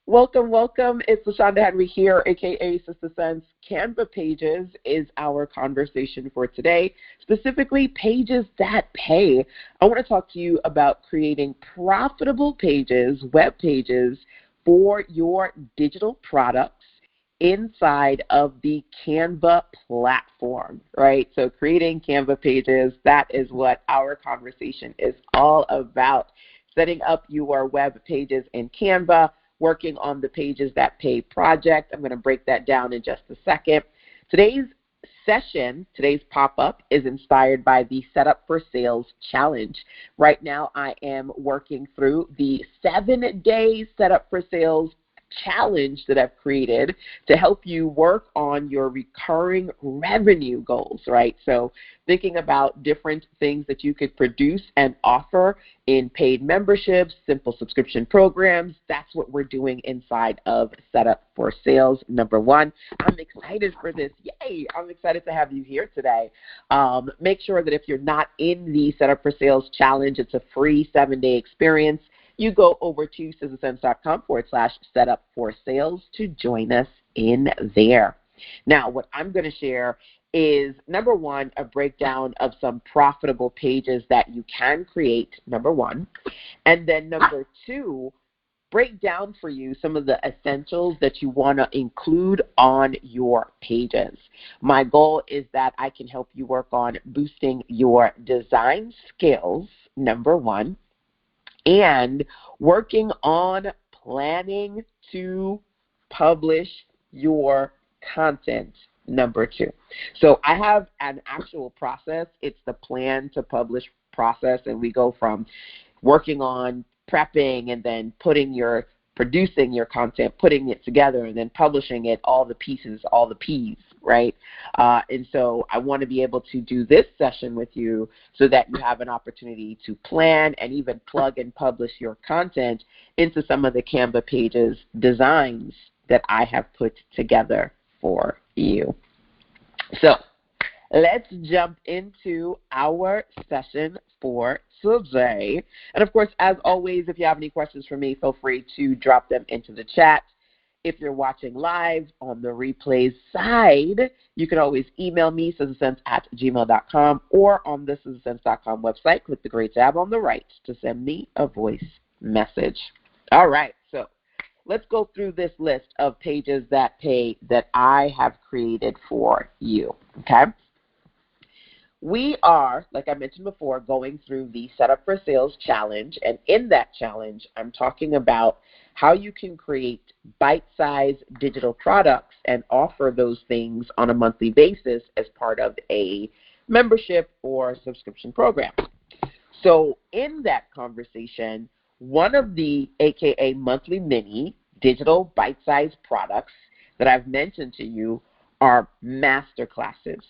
Welcome, welcome. It's LaShonda Henry here, aka Sister Sense. Canva pages is our conversation for today, specifically pages that pay. I want to talk to you about creating profitable pages, web pages, for your digital products inside of the Canva platform, right? So creating Canva pages, that is what our conversation is all about. Setting up your web pages in Canva, working on the pages that pay project. I'm going to break that down in just a second. Today's session, today's pop-up is inspired by the Setup for Sales Challenge. Right now I am working through the 7-day Setup for Sales challenge that I've created to help you work on your recurring revenue goals, right? So thinking about different things that you could produce and offer in paid memberships, simple subscription programs. That's what we're doing inside of Setup for Sales number 1. I'm excited for this. Yay! I'm excited to have you here today. Make sure that if you're not in the Setup for Sales challenge, it's a free 7-day experience. You go over to sistersense.com/setup for sales to join us in there. Now, what I'm going to share is, number 1, a breakdown of some profitable pages that you can create, number 1. And then number 2, break down for you some of the essentials that you want to include on your pages. My goal is that I can help you work on boosting your design skills, number 1. And working on planning to publish your content, number 2. So I have an actual process. It's the plan to publish process, and we go from working on prepping and then producing your content, putting it together, and then publishing it, all the pieces, all the P's, right? And so I want to be able to do this session with you so that you have an opportunity to plan and even plug and publish your content into some of the Canva pages designs that I have put together for you. So let's jump into our session for today. And of course, as always, if you have any questions for me, feel free to drop them into the chat. If you're watching live on the replays side, you can always email me, sistersense@gmail.com, or on the sistersense.com website, click the gray tab on the right to send me a voice message. All right, so let's go through this list of pages that pay that I have created for you, okay? We are, like I mentioned before, going through the Setup for Sales challenge, and in that challenge, I'm talking about how you can create bite-sized digital products and offer those things on a monthly basis as part of a membership or subscription program. So in that conversation, one of the AKA monthly mini digital bite-sized products that I've mentioned to you are masterclasses.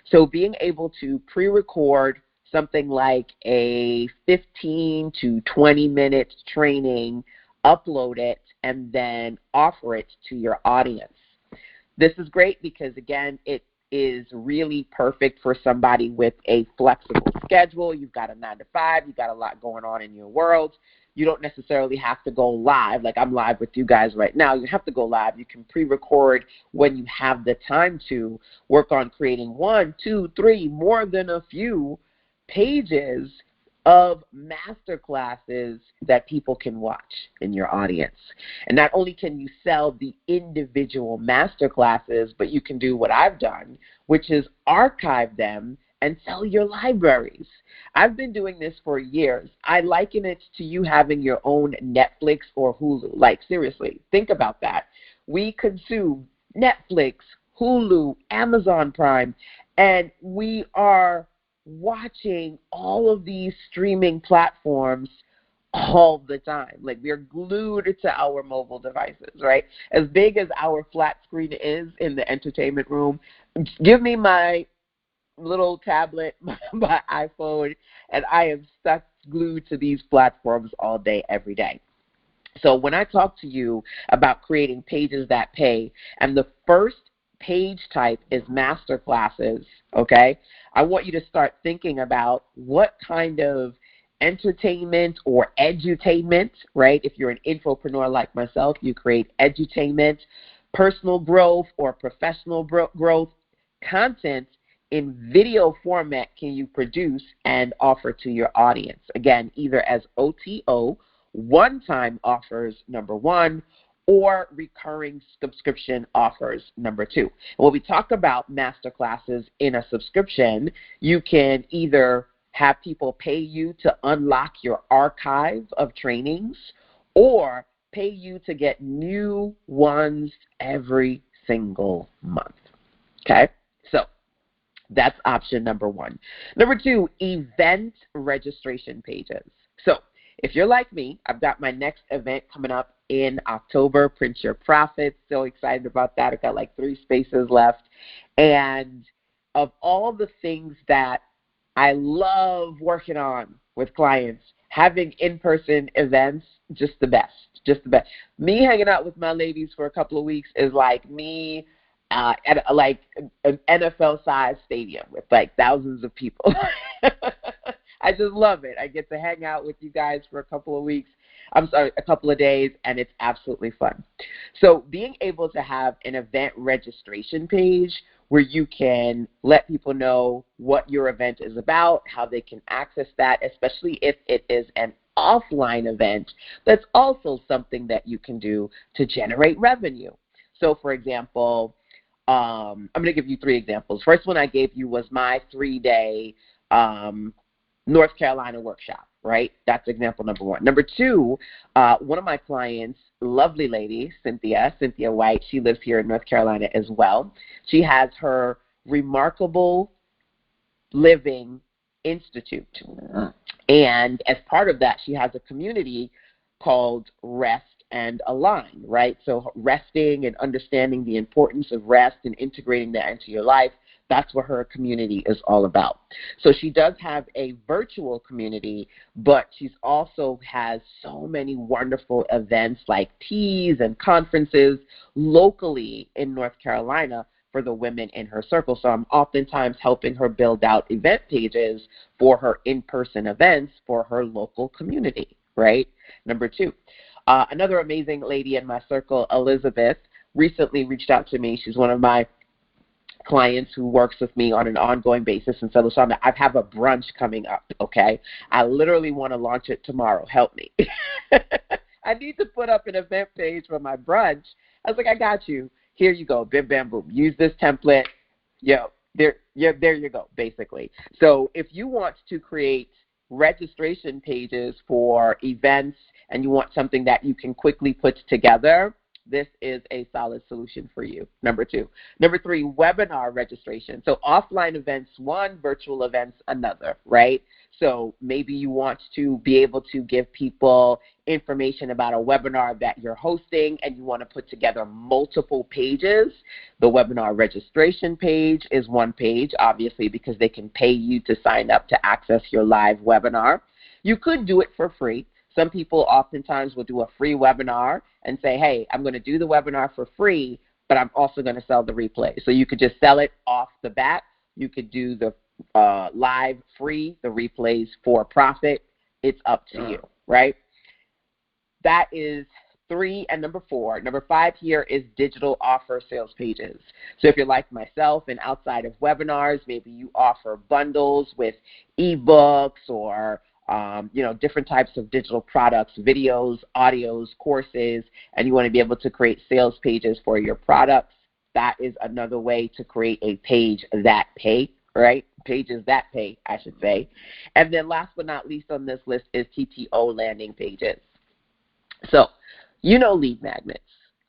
So being able to pre-record something like a 15 to 20-minute training, upload it, and then offer it to your audience. This is great because, again, it is really perfect for somebody with a flexible schedule. You've got a 9-to-5, you've got a lot going on in your world. You don't necessarily have to go live, like I'm live with you guys right now. You have to go live. You can pre-record when you have the time to work on creating 1, 2, 3, more than a few pages of master classes that people can watch in your audience. And not only can you sell the individual master classes, but you can do what I've done, which is archive them and sell your libraries. I've been doing this for years. I liken it to you having your own Netflix or Hulu. Like, seriously, think about that. We consume Netflix, Hulu, Amazon Prime, and we are watching all of these streaming platforms all the time. Like, we're glued to our mobile devices, right? As big as our flat screen is in the entertainment room, give me my little tablet, my iPhone, and I am stuck glued to these platforms all day, every day. So when I talk to you about creating pages that pay, and the first page type is master classes, okay, I want you to start thinking about what kind of entertainment or edutainment, right? If you're an infopreneur like myself, you create edutainment, personal growth or professional growth content in video format can you produce and offer to your audience. Again, either as OTO, one-time offers, number one, or recurring subscription offers, number two. When we talk about masterclasses in a subscription, you can either have people pay you to unlock your archive of trainings or pay you to get new ones every single month. Okay? So that's option number one. Number two, event registration pages. So if you're like me, I've got my next event coming up in October, Print Your Profits. So excited about that. I've got like 3 spaces left. And of all the things that I love working on with clients, having in-person events, just the best, just the best. Me hanging out with my ladies for a couple of weeks is like me at like an NFL-sized stadium with like thousands of people. I just love it. I get to hang out with you guys for a couple of days, and it's absolutely fun. So being able to have an event registration page where you can let people know what your event is about, how they can access that, especially if it is an offline event, that's also something that you can do to generate revenue. So for example, I'm going to give you 3 examples. First one I gave you was my 3-day North Carolina workshop, right? That's example number 1. Number 2, one of my clients, lovely lady, Cynthia White, she lives here in North Carolina as well. She has her Remarkable Living Institute. And as part of that, she has a community called Rest and Align, right? So resting and understanding the importance of rest and integrating that into your life, that's what her community is all about. So she does have a virtual community, but she's also has so many wonderful events like teas and conferences locally in North Carolina for the women in her circle. So I'm oftentimes helping her build out event pages for her in-person events for her local community, right? Number 2. Another amazing lady in my circle, Elizabeth, recently reached out to me. She's one of my clients who works with me on an ongoing basis and said, LaShonda, I have a brunch coming up, okay? I literally want to launch it tomorrow. Help me. I need to put up an event page for my brunch. I was like, I got you. Here you go. Bim, bam, boom. Use this template. There you go, basically. So if you want to create registration pages for events and you want something that you can quickly put together, this is a solid solution for you, number 2. Number 3, webinar registration. So offline events, one, virtual events, another, right? So maybe you want to be able to give people information about a webinar that you're hosting and you want to put together multiple pages. The webinar registration page is one page, obviously, because they can pay you to sign up to access your live webinar. You could do it for free. Some people oftentimes will do a free webinar and say, hey, I'm going to do the webinar for free, but I'm also going to sell the replay. So you could just sell it off the bat. You could do the live free, the replays for profit. It's up to you, right? That is 3. And number 4. Number 5 here is digital offer sales pages. So if you're like myself and outside of webinars, maybe you offer bundles with ebooks or different types of digital products, videos, audios, courses, and you want to be able to create sales pages for your products. That is another way to create a page that pay, right? Pages that pay, I should say. And then last but not least on this list is TTO landing pages. So, lead magnets.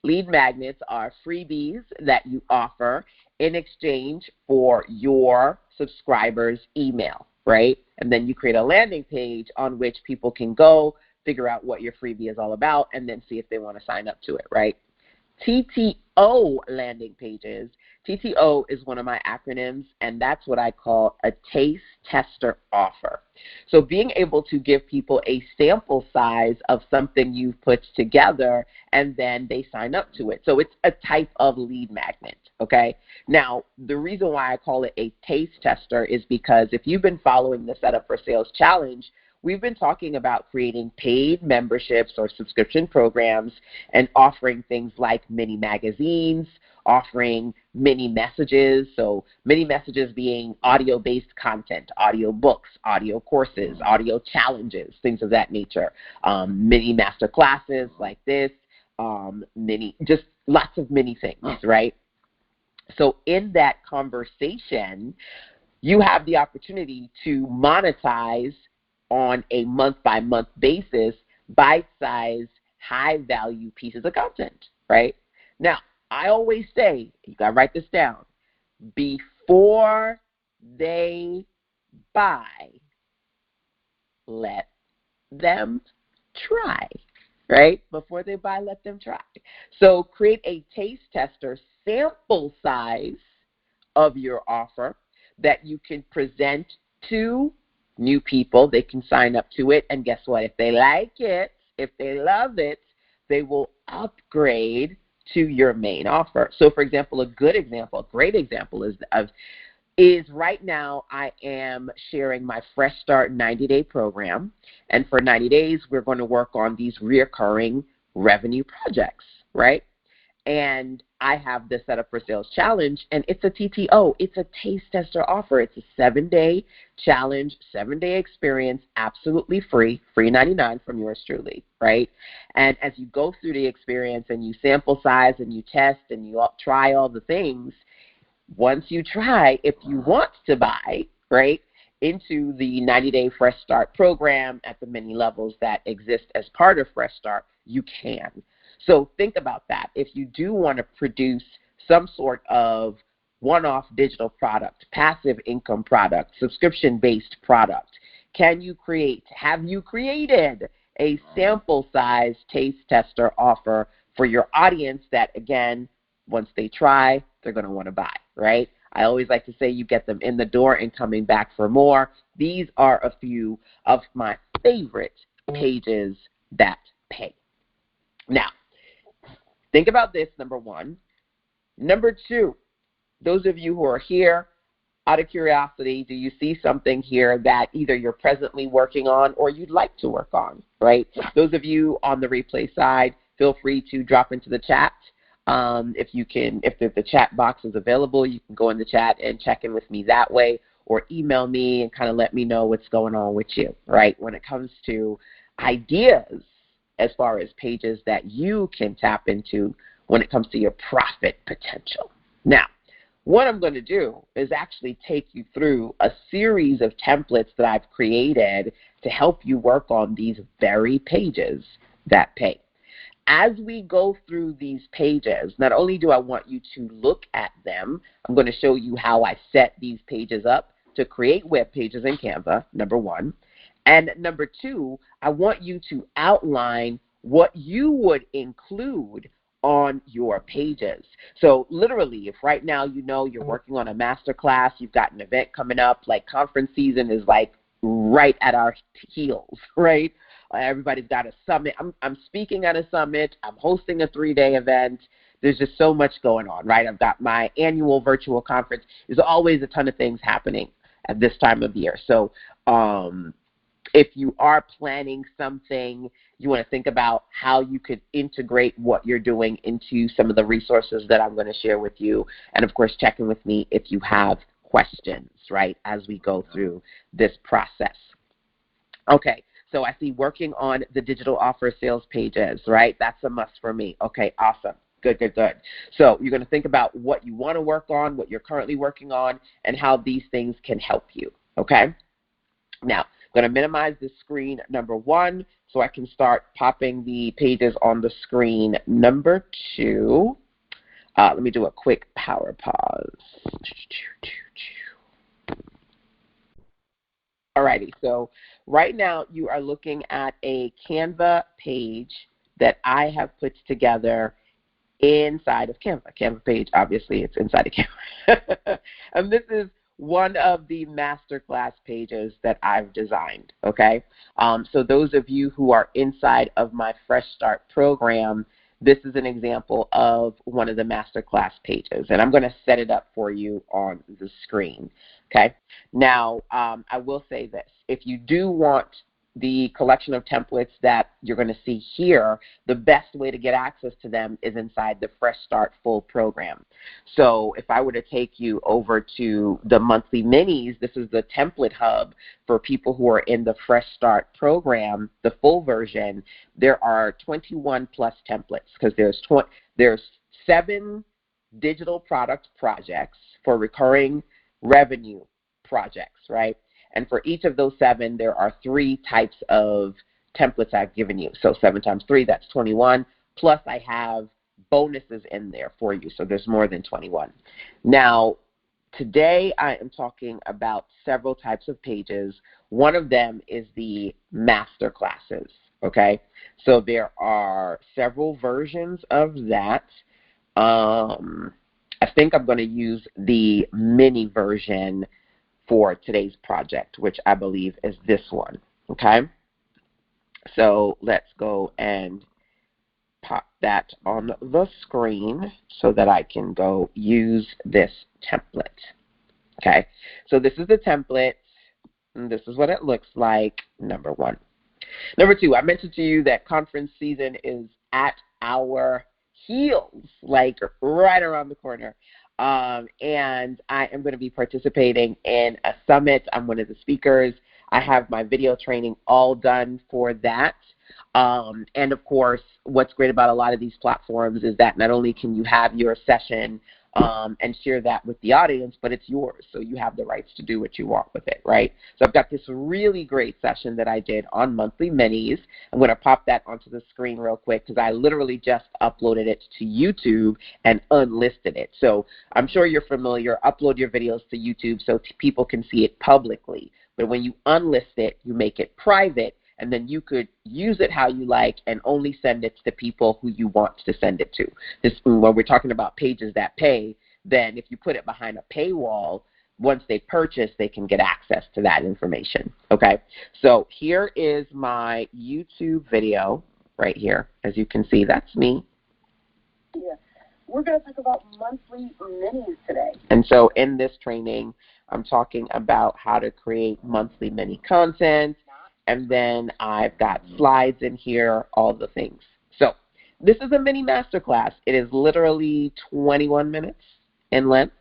Lead magnets are freebies that you offer in exchange for your subscribers' email, right? And then you create a landing page on which people can go, figure out what your freebie is all about, and then see if they want to sign up to it, right? TTO landing pages. TTO is one of my acronyms, and that's what I call a taste tester offer. So being able to give people a sample size of something you've put together, and then they sign up to it. So it's a type of lead magnet, okay? Now, the reason why I call it a taste tester is because if you've been following the Setup for Sales Challenge, we've been talking about creating paid memberships or subscription programs and offering things like mini magazines, offering mini messages, so mini messages being audio-based content, audio books, audio courses, audio challenges, things of that nature, mini master classes like this, just lots of mini things, right? So in that conversation, you have the opportunity to monetize on a month-by-month basis bite-sized, high-value pieces of content, right? Now, I always say, you got to write this down, before they buy, let them try, right? Before they buy, let them try. So create a taste tester sample size of your offer that you can present to new people. They can sign up to it, and guess what? If they like it, if they love it, they will upgrade to your main offer. So, for example, a great example is right now I am sharing my Fresh Start 90-day program, and for 90 days we're going to work on these reoccurring revenue projects, right? And I have the Set Up for Sales challenge, and it's a TTO. It's a taste tester offer. It's a 7-day challenge, 7-day experience, absolutely free, free 99 from yours truly, right? And as you go through the experience and you sample size and you test and you try all the things, once you try, if you want to buy, right, into the 90-day Fresh Start program at the many levels that exist as part of Fresh Start, you can. So think about that. If you do want to produce some sort of one-off digital product, passive income product, subscription-based product, have you created a sample size taste tester offer for your audience that, again, once they try, they're going to want to buy, right? I always like to say you get them in the door and coming back for more. These are a few of my favorite pages that pay. Now, think about this, number one. Number two, those of you who are here, out of curiosity, do you see something here that either you're presently working on or you'd like to work on, right? Those of you on the replay side, feel free to drop into the chat. If the chat box is available, you can go in the chat and check in with me that way, or email me and kind of let me know what's going on with you, right? When it comes to ideas as far as pages that you can tap into when it comes to your profit potential. Now, what I'm going to do is actually take you through a series of templates that I've created to help you work on these very pages that pay. As we go through these pages, not only do I want you to look at them, I'm going to show you how I set these pages up to create web pages in Canva, number one. And number two, I want you to outline what you would include on your pages. So literally, if right now you know you're working on a master class, you've got an event coming up, like conference season is like right at our heels, right? Everybody's got a summit. I'm speaking at a summit. I'm hosting a 3-day event. There's just so much going on, right? I've got my annual virtual conference. There's always a ton of things happening at this time of year. So if you are planning something, you want to think about how you could integrate what you're doing into some of the resources that I'm going to share with you. And, of course, check in with me if you have questions, right, as we go through this process. Okay, so I see working on the digital offer sales pages, right? That's a must for me. Okay, awesome. Good, good, good. So you're going to think about what you want to work on, what you're currently working on, and how these things can help you, okay? Now, I'm going to minimize the screen, number one, so I can start popping the pages on the screen. Number two, let me do a quick power pause. Alrighty, so right now you are looking at a Canva page that I have put together inside of Canva. Canva page, obviously, it's inside of Canva. And this is one of the masterclass pages that I've designed, okay? So those of you who are inside of my Fresh Start program, this is an example of one of the masterclass pages, and I'm going to set it up for you on the screen, okay? Now, I will say this. If you do want the collection of templates that you're going to see here, the best way to get access to them is inside the Fresh Start Full program. So if I were to take you over to the monthly minis, this is the template hub for people who are in the Fresh Start program, the full version. There are 21 plus templates because there's 7 digital product projects for recurring revenue projects, right? And for each of those 7, there are 3 types of templates I've given you. So 7 times 3, that's 21. Plus I have bonuses in there for you. So there's more than 21. Now, today I am talking about several types of pages. One of them is the master classes, okay? So there are several versions of that. I think I'm going to use the mini version for today's project, which I believe is this one, okay? So let's go and pop that on the screen so that I can go use this template, okay? So this is the template, and this is what it looks like, number 1. Number 2, I mentioned to you that conference season is at our heels, like right around the corner. And I am going to be participating in a summit. I'm one of the speakers. I have my video training all done for that. And of course, what's great about a lot of these platforms is that not only can you have your session and share that with the audience, but it's yours. So you have the rights to do what you want with it, right? So I've got this really great session that I did on monthly minis. I'm going to pop that onto the screen real quick because I literally just uploaded it to YouTube and unlisted it. So I'm sure you're familiar. Upload your videos to YouTube so people can see it publicly. But when you unlist it, you make it private, and then you could use it how you like and only send it to people who you want to send it to. When we're talking about pages that pay, then if you put it behind a paywall, once they purchase, they can get access to that information, okay? So here is my YouTube video right here. As you can see, that's me. Yeah. We're going to talk about monthly minis today. And so in this training, I'm talking about how to create monthly mini content. And then I've got slides in here, all the things. So this is a mini masterclass. It is literally 21 minutes in length.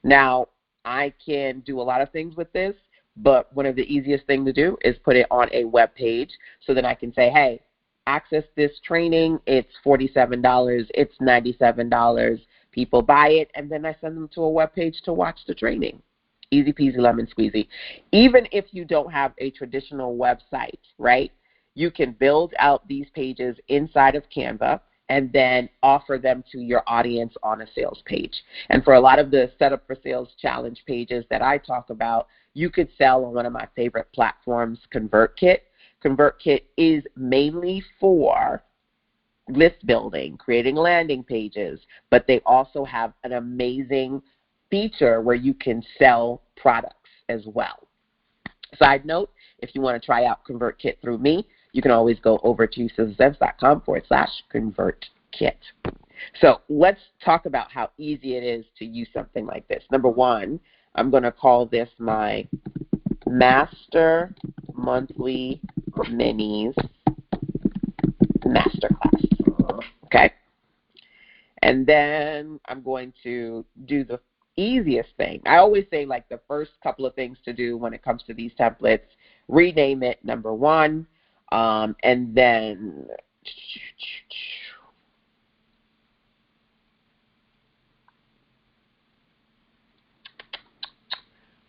Now, I can do a lot of things with this, but one of the easiest things to do is put it on a web page so that I can say, hey, access this training. It's $47. It's $97. People buy it, and then I send them to a web page to watch the training. Easy peasy lemon squeezy. Even if you don't have a traditional website, right, you can build out these pages inside of Canva and then offer them to your audience on a sales page. And for a lot of the Setup for Sales Challenge pages that I talk about, you could sell on one of my favorite platforms, ConvertKit. ConvertKit is mainly for list building, creating landing pages, but they also have an amazing feature where you can sell products as well. Side note, if you want to try out ConvertKit through me, you can always go over to susanzevs.com/ConvertKit. So let's talk about how easy it is to use something like this. Number 1, I'm going to call this my Master Monthly Minis Masterclass. Okay? And then I'm going to do the easiest thing. I always say, like, the first couple of things to do when it comes to these templates, rename it, number 1, and then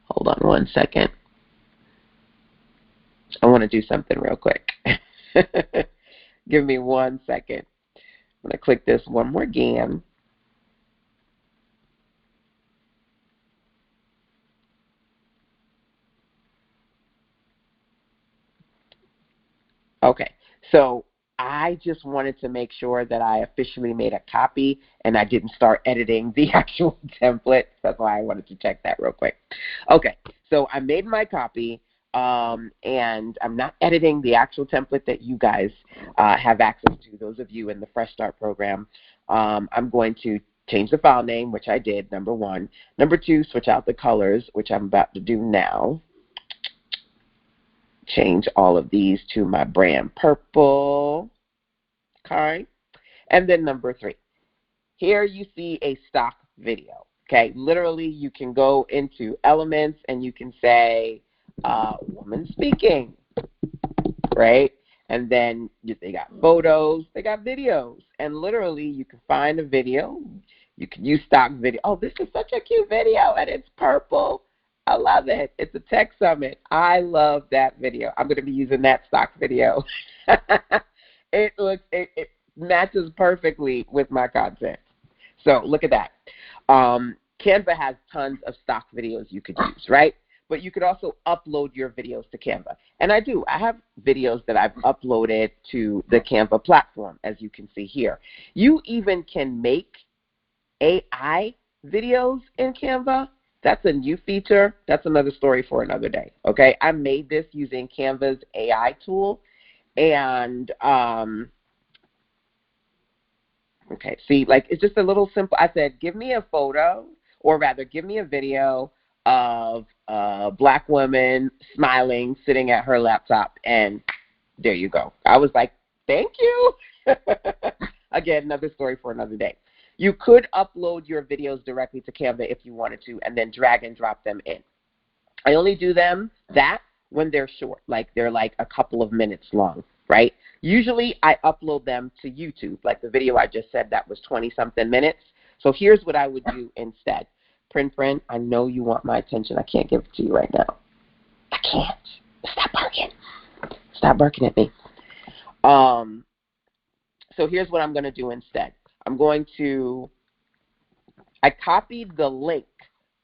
hold on one second. I want to do something real quick. Give me 1 second. I'm going to click this one more again. Okay, so I just wanted to make sure that I officially made a copy and I didn't start editing the actual template. That's why I wanted to check that real quick. Okay, so I made my copy, and I'm not editing the actual template that you guys have access to, those of you in the Fresh Start program. I'm going to change the file name, which I did, number 1. Number 2, switch out the colors, which I'm about to do now. change all of these to my brand purple. Okay. And then number 3. Here you see a stock video. Okay. Literally, you can go into Elements and you can say, woman speaking, right? And then they got photos, they got videos. And literally, you can find a video. You can use stock video. Oh, this is such a cute video, and it's purple. I love it. It's a tech summit. I love that video. I'm going to be using that stock video. It matches perfectly with my content. So look at that. Canva has tons of stock videos you could use, right? But you could also upload your videos to Canva. And I do. I have videos that I've uploaded to the Canva platform, as you can see here. You even can make AI videos in Canva. That's a new feature. That's another story for another day, okay? I made this using Canva's AI tool. And, okay, see, like, it's just a little simple. I said, give me a photo, or rather, give me a video of a Black woman smiling, sitting at her laptop, and there you go. I was like, thank you. Again, another story for another day. You could upload your videos directly to Canva if you wanted to, and then drag and drop them in. I only do that when they're short, like they're like a couple of minutes long, right? Usually I upload them to YouTube, like the video I just said that was 20-something minutes. So here's what I would do instead. Prin, I know you want my attention. I can't give it to you right now. I can't. Stop barking. Stop barking at me. So here's what I'm going to do instead. I copied the link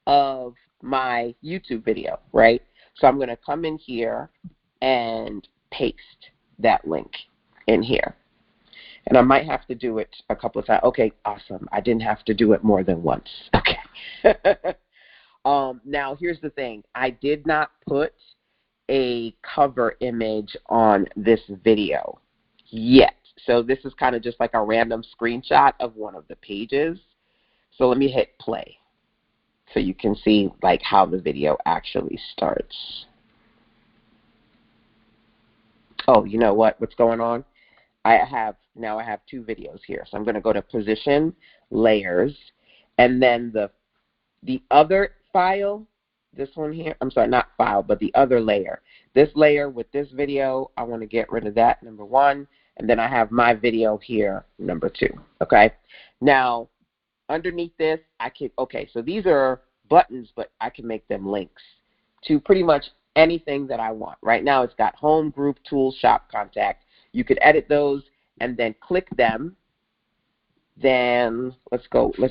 of my YouTube video, right? So I'm going to come in here and paste that link in here. And I might have to do it a couple of times. Okay, awesome. I didn't have to do it more than once. Okay. Now, here's the thing. I did not put a cover image on this video yet. So this is kind of just like a random screenshot of one of the pages. So let me hit play so you can see like how the video actually starts. Oh, you know what? What's going on? I have 2 videos here. So I'm going to go to Position, Layers, and then the other file, this one here, I'm sorry, not file, but the other layer. This layer with this video, I want to get rid of that, number 1. And then I have my video here, number 2, okay? Now, underneath this, okay, so these are buttons, but I can make them links to pretty much anything that I want. Right now, it's got Home, Group, Tools, Shop, Contact. You could edit those and then click them. Then let's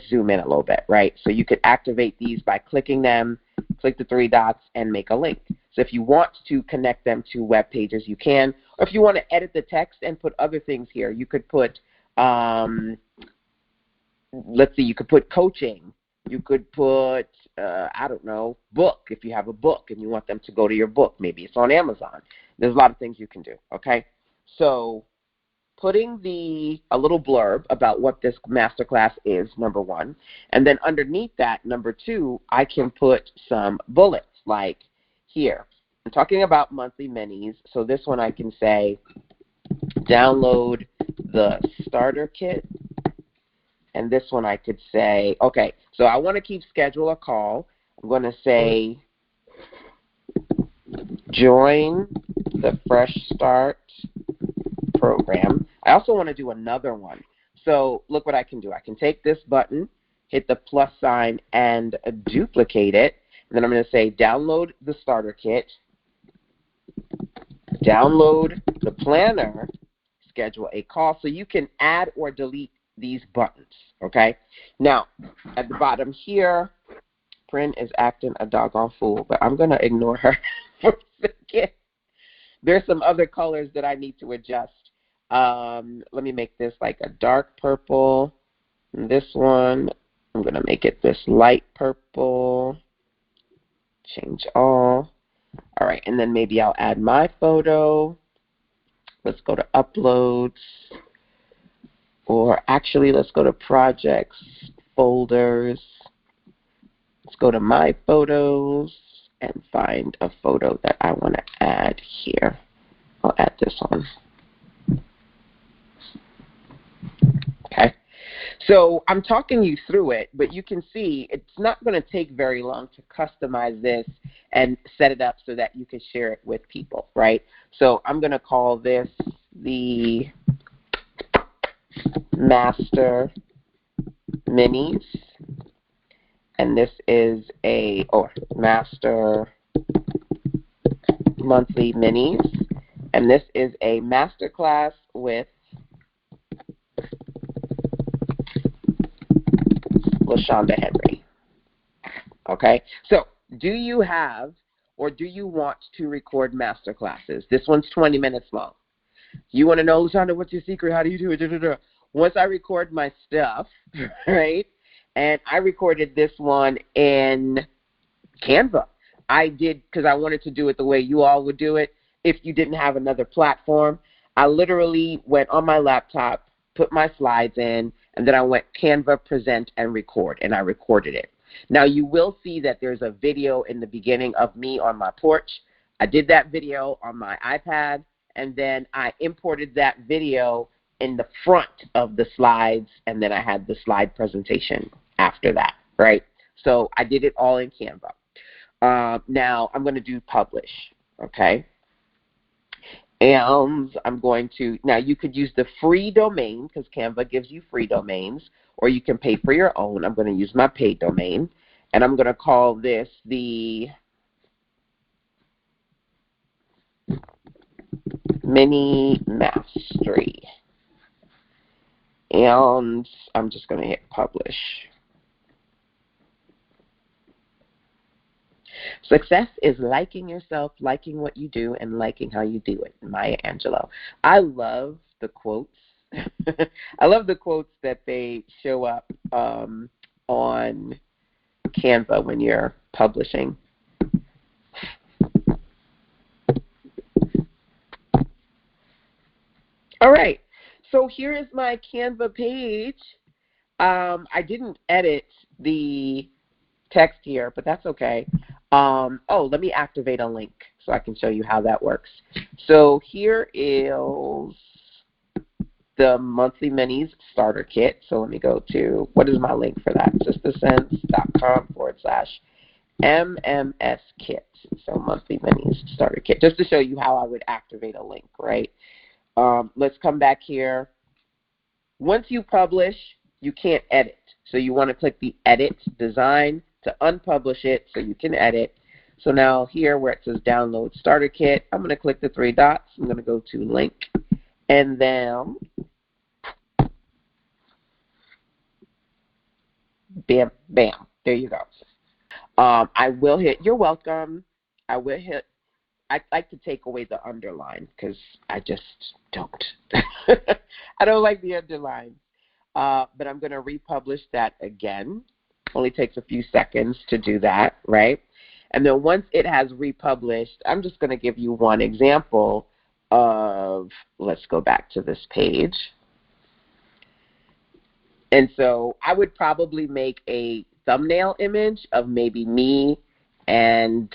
zoom in a little bit, right? So you could activate these by clicking them, click the 3 dots, and make a link. So if you want to connect them to web pages, you can. Or if you want to edit the text and put other things here, you could put, let's see, you could put coaching. You could put, I don't know, book, if you have a book and you want them to go to your book. Maybe it's on Amazon. There's a lot of things you can do, okay? So putting a little blurb about what this masterclass is, number 1. And then underneath that, number 2, I can put some bullets like here. I'm talking about monthly minis. So this one I can say, download the starter kit. And this one I could say, okay, so I want to keep schedule a call. I'm going to say, join the Fresh Start program. I also want to do another one. So look what I can do. I can take this button, hit the plus sign, and duplicate it. And then I'm going to say, download the starter kit, download the planner, schedule a call. So you can add or delete these buttons, okay? Now, at the bottom here, Prin is acting a doggone fool, but I'm going to ignore her for a second. There's some other colors that I need to adjust. Let me make this like a dark purple. And this one, I'm going to make it this light purple. Change all. All right, and then maybe I'll add my photo. Let's go to uploads. Or actually, let's go to projects, folders. Let's go to my photos, and find a photo that I want to add here. I'll add this one. Okay. So I'm talking you through it, but you can see it's not going to take very long to customize this and set it up so that you can share it with people, right? So I'm going to call this the Master Minis, and this is a Master Monthly Minis, and this is a masterclass with LaShonda Henry. Okay, so do you have or do you want to record master classes? This one's 20 minutes long. You want to know, LaShonda, what's your secret? How do you do it? Da, da, da. Once I record my stuff, right, and I recorded this one in Canva. I did because I wanted to do it the way you all would do it if you didn't have another platform. I literally went on my laptop, put my slides in, and then I went Canva, present, and record, and I recorded it. Now, you will see that there's a video in the beginning of me on my porch. I did that video on my iPad, and then I imported that video in the front of the slides, and then I had the slide presentation after that, right? So I did it all in Canva. Now, I'm going to do publish, okay? And I'm going to, now you could use the free domain because Canva gives you free domains, or you can pay for your own. I'm going to use my paid domain, and I'm going to call this the Mini Mastery. And I'm just going to hit publish. Success is liking yourself, liking what you do, and liking how you do it. Maya Angelou. I love the quotes. I love the quotes that they show up on Canva when you're publishing. All right. So here is my Canva page. I didn't edit the text here, but that's okay. Let me activate a link so I can show you how that works. So here is the Monthly Minis Starter Kit. So let me go to, what is my link for that? sistasense.com/MMS Kit. So Monthly Minis Starter Kit, just to show you how I would activate a link, right? Let's come back here. Once you publish, you can't edit. So you want to click the Edit Design to unpublish it so you can edit. So now here where it says Download Starter Kit, I'm going to click the three dots. I'm going to go to Link. And then, bam, bam. There you go. I will hit You're welcome. I will hit, I'd like to take away the underline because I just don't. I don't like the underline. But I'm going to republish that again. Only takes a few seconds to do that, right? And then once it has republished, I'm just going to give you one example of, let's go back to this page. And so I would probably make a thumbnail image of maybe me and,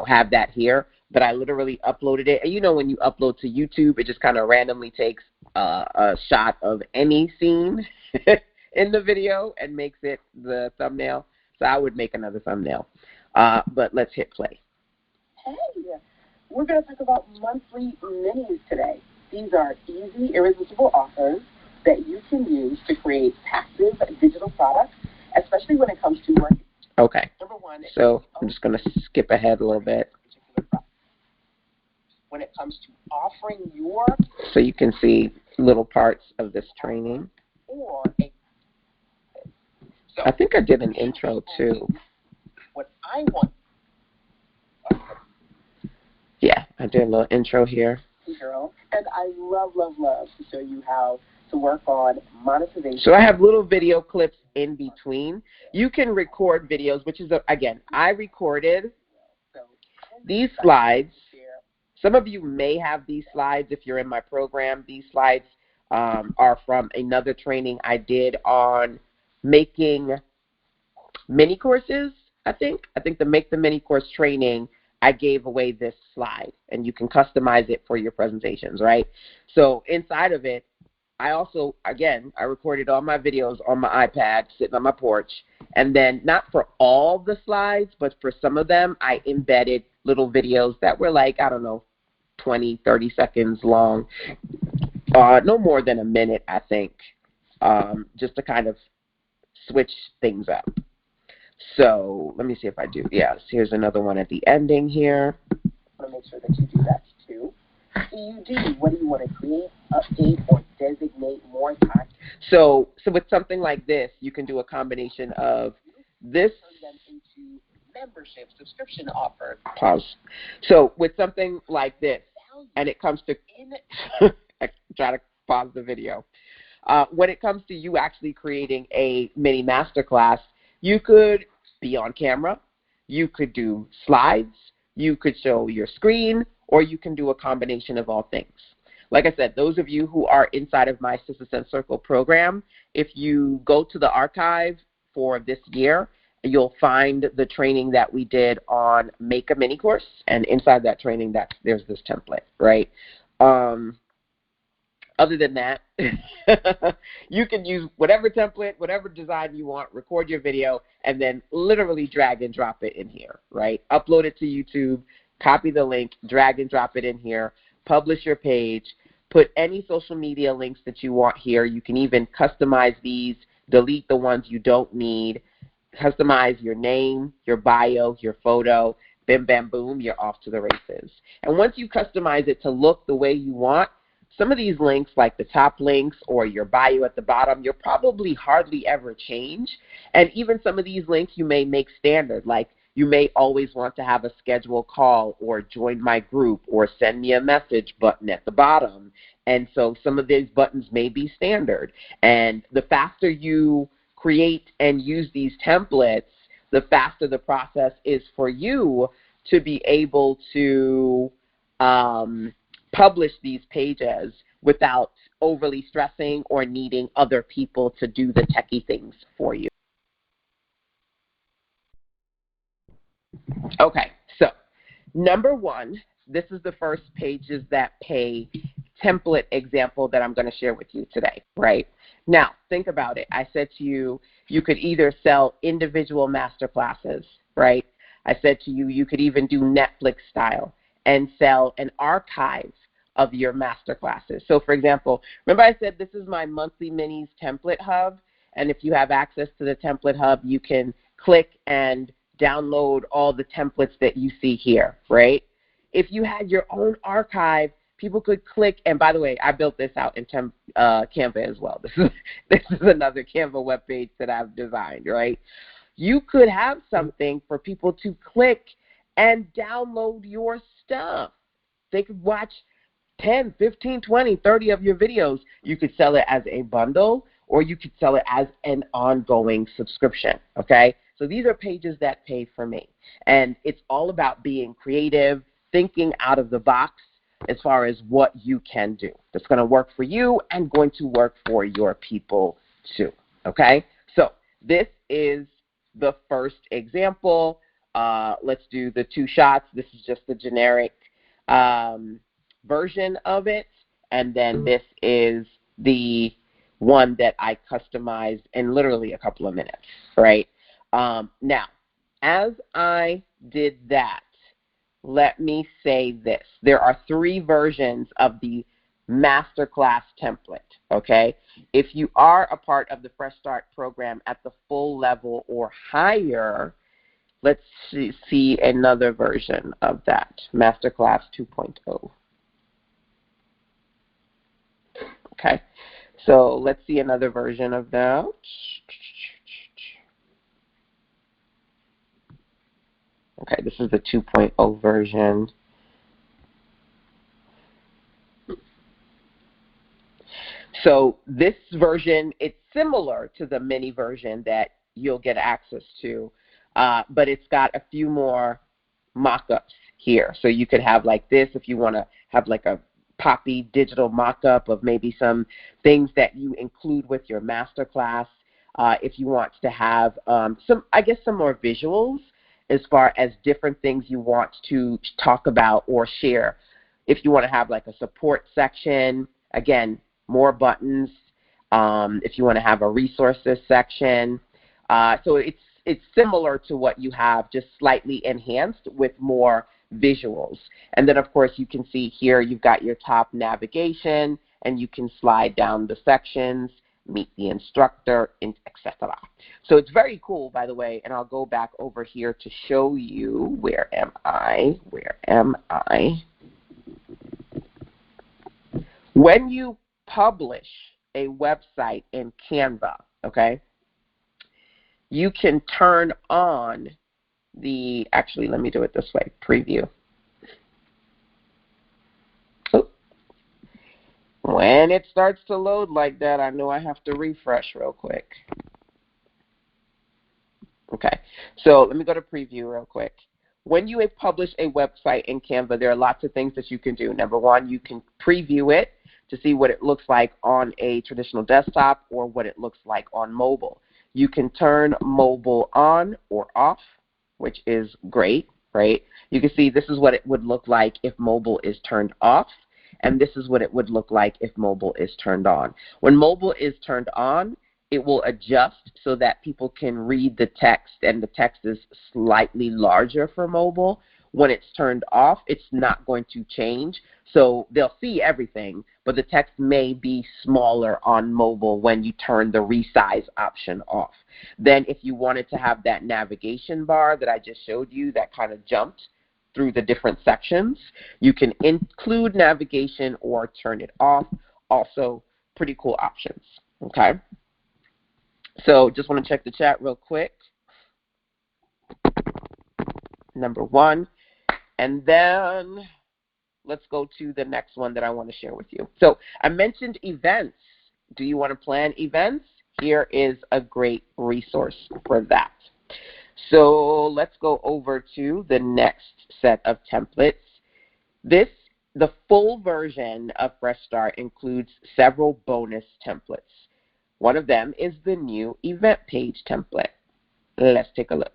have that here. But I literally uploaded it. And when you upload to YouTube, it just kind of randomly takes a shot of any scene in the video and makes it the thumbnail. So I would make another thumbnail. But let's hit play. Hey, we're going to talk about monthly minis today. These are easy, irresistible offers that you can use to create passive digital products, especially when it comes to work. Okay. Number one, so I'm just going to skip ahead a little bit. When it comes to offering your... So you can see little parts of this training. I think I did an intro too. What I want. Yeah, I did a little intro here. Girl, and I love to show you how to work on monetization. So I have little video clips in between. You can record videos, which is, again, I recorded these slides. Some of you may have these slides if you're in my program. These slides are from another training I did on making mini courses I think the Make the Mini Course training, I gave away this slide, and you can customize it for your presentations, right? So inside of it, I also, again, I recorded all my videos on my iPad sitting on my porch, and then not for all the slides, but for some of them, I embedded little videos that were like, I don't know, 20, 30 seconds long, no more than a minute, I think, just to kind of switch things up. So let me see if I do. Yes, here's another one at the ending here. I want to make sure that you do that too. CUD, what do you want to create, update, or designate more time? So with something like this, you can do a combination of this. Turn them into membership subscription offers. Pause. So with something like this, and it comes to, I try to pause the video. When it comes to you actually creating a mini masterclass, you could be on camera, you could do slides, you could show your screen, or you can do a combination of all things. Like I said, those of you who are inside of my Sister Sense Circle program, if you go to the archive for this year, you'll find the training that we did on Make a Mini Course, and inside that training, there's this template, right? Other than that, you can use whatever template, whatever design you want, record your video, and then literally drag and drop it in here, right? Upload it to YouTube, copy the link, drag and drop it in here, publish your page, put any social media links that you want here. You can even customize these, delete the ones you don't need, customize your name, your bio, your photo, bim, bam, boom, you're off to the races. And once you customize it to look the way you want, some of these links, like the top links or your bio at the bottom, you'll probably hardly ever change. And even some of these links you may make standard, like you may always want to have a scheduled call or join my group or send me a message button at the bottom. And so some of these buttons may be standard. And the faster you create and use these templates, the faster the process is for you to be able to publish these pages without overly stressing or needing other people to do the techie things for you. Okay, so number one, this is the first Pages That Pay template example that I'm going to share with you today, right? Now, think about it. I said to you, you could either sell individual masterclasses, right? I said to you, you could even do Netflix style and sell an archive of your masterclasses. So for example, remember I said this is my monthly minis template hub, and if you have access to the template hub, you can click and download all the templates that you see here, right? If you had your own archive, people could click, and by the way, I built this out in Canva as well. This is another Canva webpage that I've designed, right? You could have something for people to click and download your stuff. They could watch 10, 15, 20, 30 of your videos. You could sell it as a bundle, or you could sell it as an ongoing subscription, okay? So these are Pages That Pay for me. And it's all about being creative, thinking out of the box as far as what you can do. That's going to work for you and going to work for your people too, okay? So this is the first example. Let's do the 2 shots. This is just the generic version of it, and then this is the one that I customized in literally a couple of minutes, right? Now, as I did that, let me say this. There are 3 versions of the masterclass template, okay? If you are a part of the Fresh Start program at the full level or higher, let's see another version of that, Masterclass 2.0. Okay, so let's see another version of that. Okay, this is the 2.0 version. So this version, it's similar to the mini version that you'll get access to, but it's got a few more mock-ups here. So you could have like this if you want to have like a poppy digital mock-up of maybe some things that you include with your masterclass. If you want to have some more visuals, as far as different things you want to talk about or share. If you want to have like a support section, again, more buttons. If you want to have a resources section. So it's similar to what you have, just slightly enhanced with more visuals. And then, of course, you can see here you've got your top navigation, and you can slide down the sections, meet the instructor, etc. So it's very cool, by the way, and I'll go back over here to show you. Where am I? Where am I? When you publish a website in Canva, okay, you can turn on the, actually, let me do it this way, preview. Oh. When it starts to load like that, I know I have to refresh real quick. Okay, so let me go to preview real quick. When you publish a website in Canva, there are lots of things that you can do. Number one, you can preview it to see what it looks like on a traditional desktop or what it looks like on mobile. You can turn mobile on or off, which is great, right? You can see this is what it would look like if mobile is turned off, and this is what it would look like if mobile is turned on. When mobile is turned on, it will adjust so that people can read the text, and the text is slightly larger for mobile. When it's turned off, it's not going to change. So they'll see everything, but the text may be smaller on mobile when you turn the resize option off. Then if you wanted to have that navigation bar that I just showed you that kind of jumped through the different sections, you can include navigation or turn it off. Also, pretty cool options, okay? So just want to check the chat real quick. Number one. And then let's go to the next one that I want to share with you. So I mentioned events. Do you want to plan events? Here is a great resource for that. So let's go over to the next set of templates. The full version of Fresh Start includes several bonus templates. One of them is the new event page template. Let's take a look.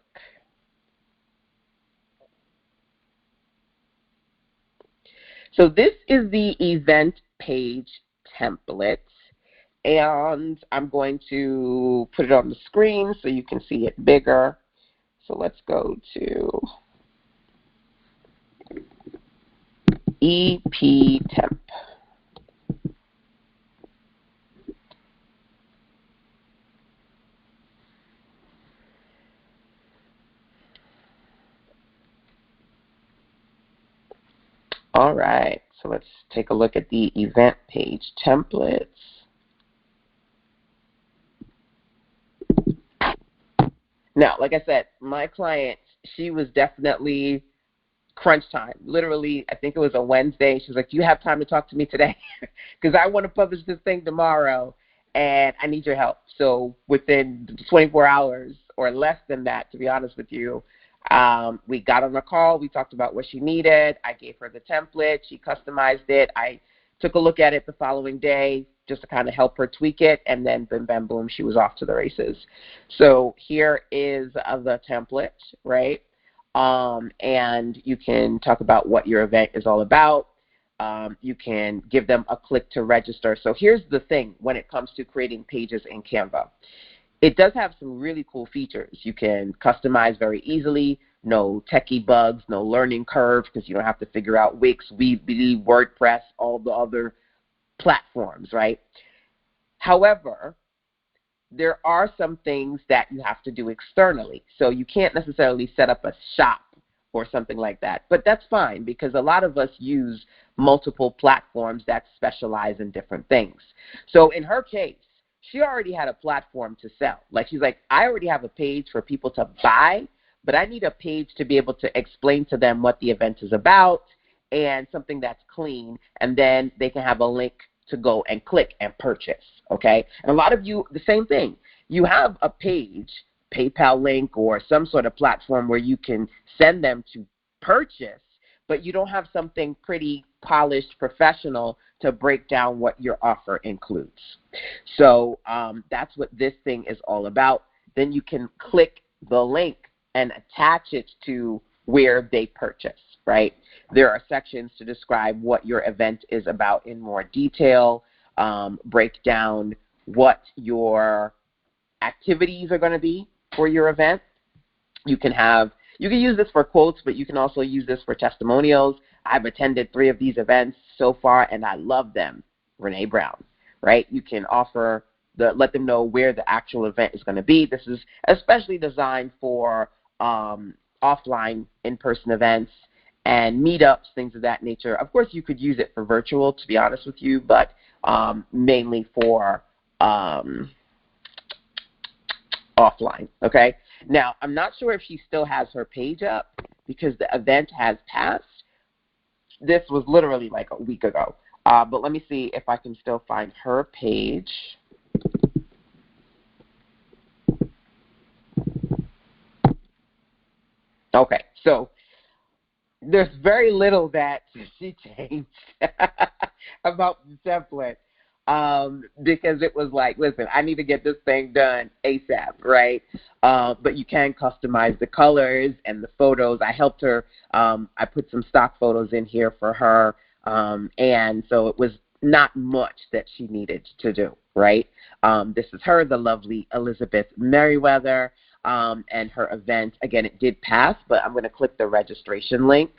So this is the event page template, and I'm going to put it on the screen so you can see it bigger. So let's go to EP temp. All right, so let's take a look at the event page templates. Now, like I said, my client, she was definitely crunch time. Literally, I think it was a Wednesday. She was like, "Do you have time to talk to me today? Because I want to publish this thing tomorrow, and I need your help." So within 24 hours or less than that, to be honest with you, we got on a call. We talked about what she needed. I gave her the template. She customized it. I took a look at it the following day just to kind of help her tweak it, and then bim, bam, boom, she was off to the races. So here is the template, right? And you can talk about what your event is all about. You can give them a click to register. So here's the thing when it comes to creating pages in Canva. It does have some really cool features. You can customize very easily, no techie bugs, no learning curve, because you don't have to figure out Wix, Weebly, WordPress, all the other platforms, right? However, there are some things that you have to do externally. So you can't necessarily set up a shop or something like that. But that's fine because a lot of us use multiple platforms that specialize in different things. So in her case, she already had a platform to sell. Like she's like, I already have a page for people to buy, but I need a page to be able to explain to them what the event is about and something that's clean, and then they can have a link to go and click and purchase, okay? And a lot of you, the same thing. You have a page, PayPal link or some sort of platform where you can send them to purchase, but you don't have something pretty polished, professional to break down what your offer includes. So that's what this thing is all about. Then you can click the link and attach it to where they purchase, right? There are sections to describe what your event is about in more detail, break down what your activities are going to be for your event. You can use this for quotes, but you can also use this for testimonials. I've attended 3 of these events so far, and I love them. Renee Brown, right? You can let them know where the actual event is going to be. This is especially designed for offline in-person events and meetups, things of that nature. Of course, you could use it for virtual, to be honest with you, but mainly for offline, okay? Now, I'm not sure if she still has her page up because the event has passed. This was literally like a week ago. But let me see if I can still find her page. Okay, so there's very little that she changed about the template because it was like, listen, I need to get this thing done ASAP, right? But you can customize the colors and the photos. I helped her. I put some stock photos in here for her, and so it was not much that she needed to do, right? This is her, the lovely Elizabeth Merriweather. And her event, again, it did pass, but I'm going to click the registration link.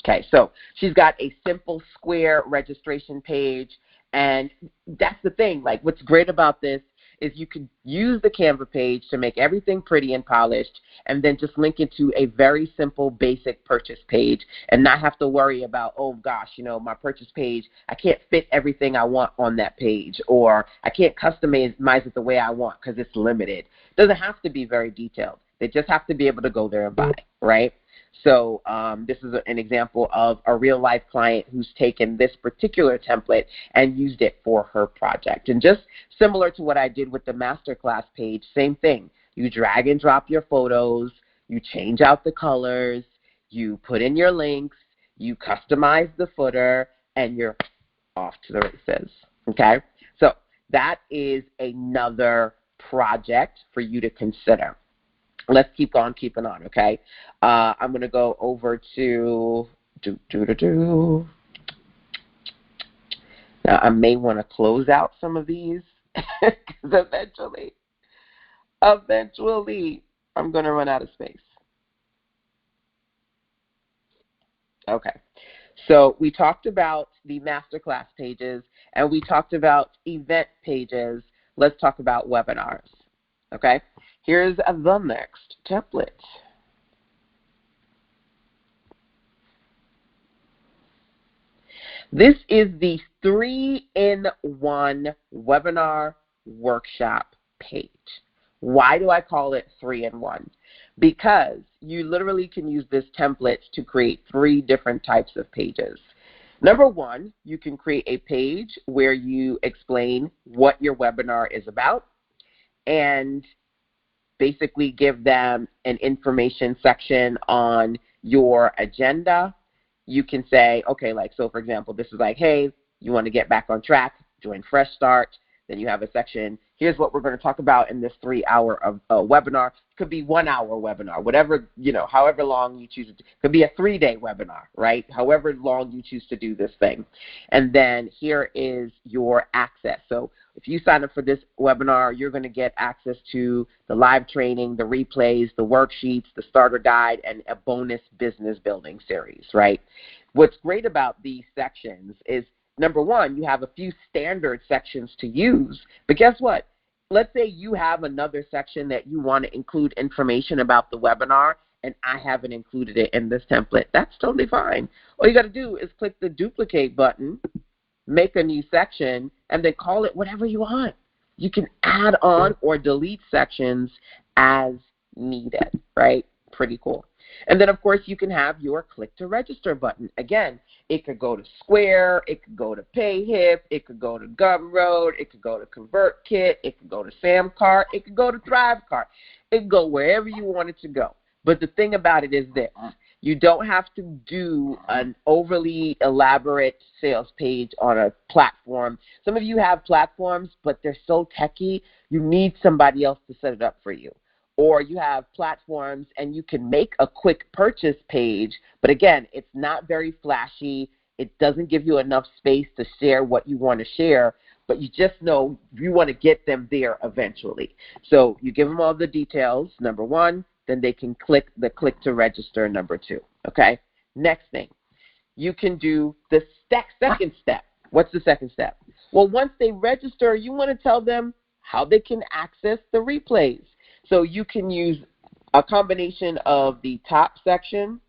Okay, so she's got a simple square registration page, and that's the thing. Like, what's great about this is you can use the Canva page to make everything pretty and polished, and then just link it to a very simple, basic purchase page and not have to worry about, oh, gosh, my purchase page, I can't fit everything I want on that page, or I can't customize it the way I want because it's limited. It doesn't have to be very detailed. They just have to be able to go there and buy, right? So this is an example of a real-life client who's taken this particular template and used it for her project. And just similar to what I did with the masterclass page, same thing. You drag and drop your photos, you change out the colors, you put in your links, you customize the footer, and you're off to the races, okay? So that is another project for you to consider. Let's keep on keeping on, okay? I'm going to go over to Now, I may want to close out some of these because eventually, I'm going to run out of space. Okay. So we talked about the masterclass pages, and we talked about event pages. Let's talk about webinars, okay? Here's the next template. This is the 3-in-1 webinar workshop page. Why do I call it 3-in-1? Because you literally can use this template to create 3 different types of pages. Number 1, you can create a page where you explain what your webinar is about and basically give them an information section on your agenda. You can say, okay, like, so for example, this is like, hey, you want to get back on track, join Fresh Start. Then you have a section, here's what we're going to talk about in this 3-hour webinar. It could be 1-hour webinar, whatever, however long you choose. It could be a 3-day webinar, right? However long you choose to do this thing. And then here is your access. So if you sign up for this webinar, you're going to get access to the live training, the replays, the worksheets, the starter guide, and a bonus business building series, right? What's great about these sections is, number 1, you have a few standard sections to use, but guess what? Let's say you have another section that you want to include information about the webinar, and I haven't included it in this template. That's totally fine. All you got to do is click the duplicate button, make a new section, and then call it whatever you want. You can add on or delete sections as needed, right? Pretty cool. And then, of course, you can have your click to register button. Again, it could go to Square, it could go to PayHip, it could go to Gumroad, it could go to ConvertKit, it could go to Samcart, it could go to Thrivecart. It could go wherever you want it to go. But the thing about it is this. You don't have to do an overly elaborate sales page on a platform. Some of you have platforms, but they're so techy, you need somebody else to set it up for you. or you have platforms and you can make a quick purchase page, but again, it's not very flashy. It doesn't give you enough space to share what you want to share, but you just know you want to get them there eventually. So you give them all the details, number one, then they can click the click to register, number two, okay? Next thing, you can do the second step. What's the second step? Well, once they register, you want to tell them how they can access the replays. So you can use a combination of the top section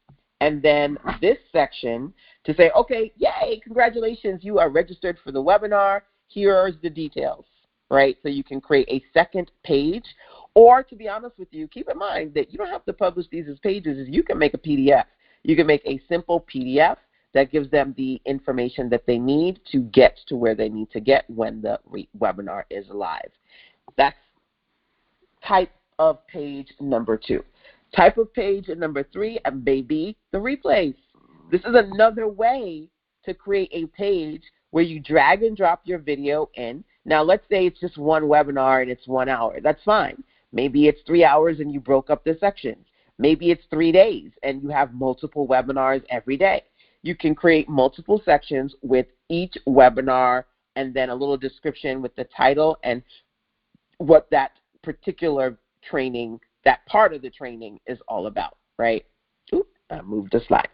and then this section to say, okay, yay, congratulations, you are registered for the webinar. Here's the details, right? So you can create a second page. Or to be honest with you, keep in mind that you don't have to publish these as pages. You can make a PDF. You can make a simple PDF that gives them the information that they need to get to where they need to get when the webinar is live. That's type of page number two. Type of page number three, and baby, the replays. This is another way to create a page where you drag and drop your video in. Now, let's say it's just one webinar and it's 1 hour. That's fine. Maybe it's 3 hours and you broke up the sections. Maybe it's 3 days and you have multiple webinars every day. You can create multiple sections with each webinar and then a little description with the title and what that particular training, that part of the training is all about, right? Oop, I moved the slide.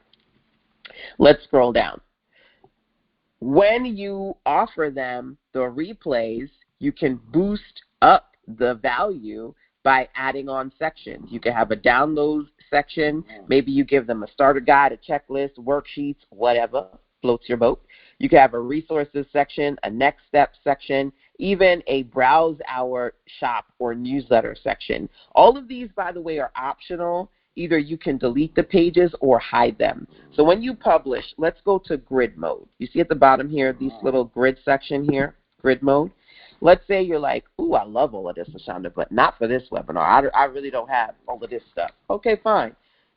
Let's scroll down. When you offer them the replays, you can boost up the value by adding on sections. You can have a download section. Maybe you give them a starter guide, a checklist, worksheets, whatever floats your boat. You can have a resources section, a next step section, even a browse our shop or newsletter section. All of these, by the way, are optional. Either you can delete the pages or hide them. So when you publish, let's go to grid mode. You see at the bottom here, these little grid section here, grid mode. Let's say you're like, ooh, I love all of this, Ashonda, but not for this webinar. I really don't have all of this stuff. Okay, fine.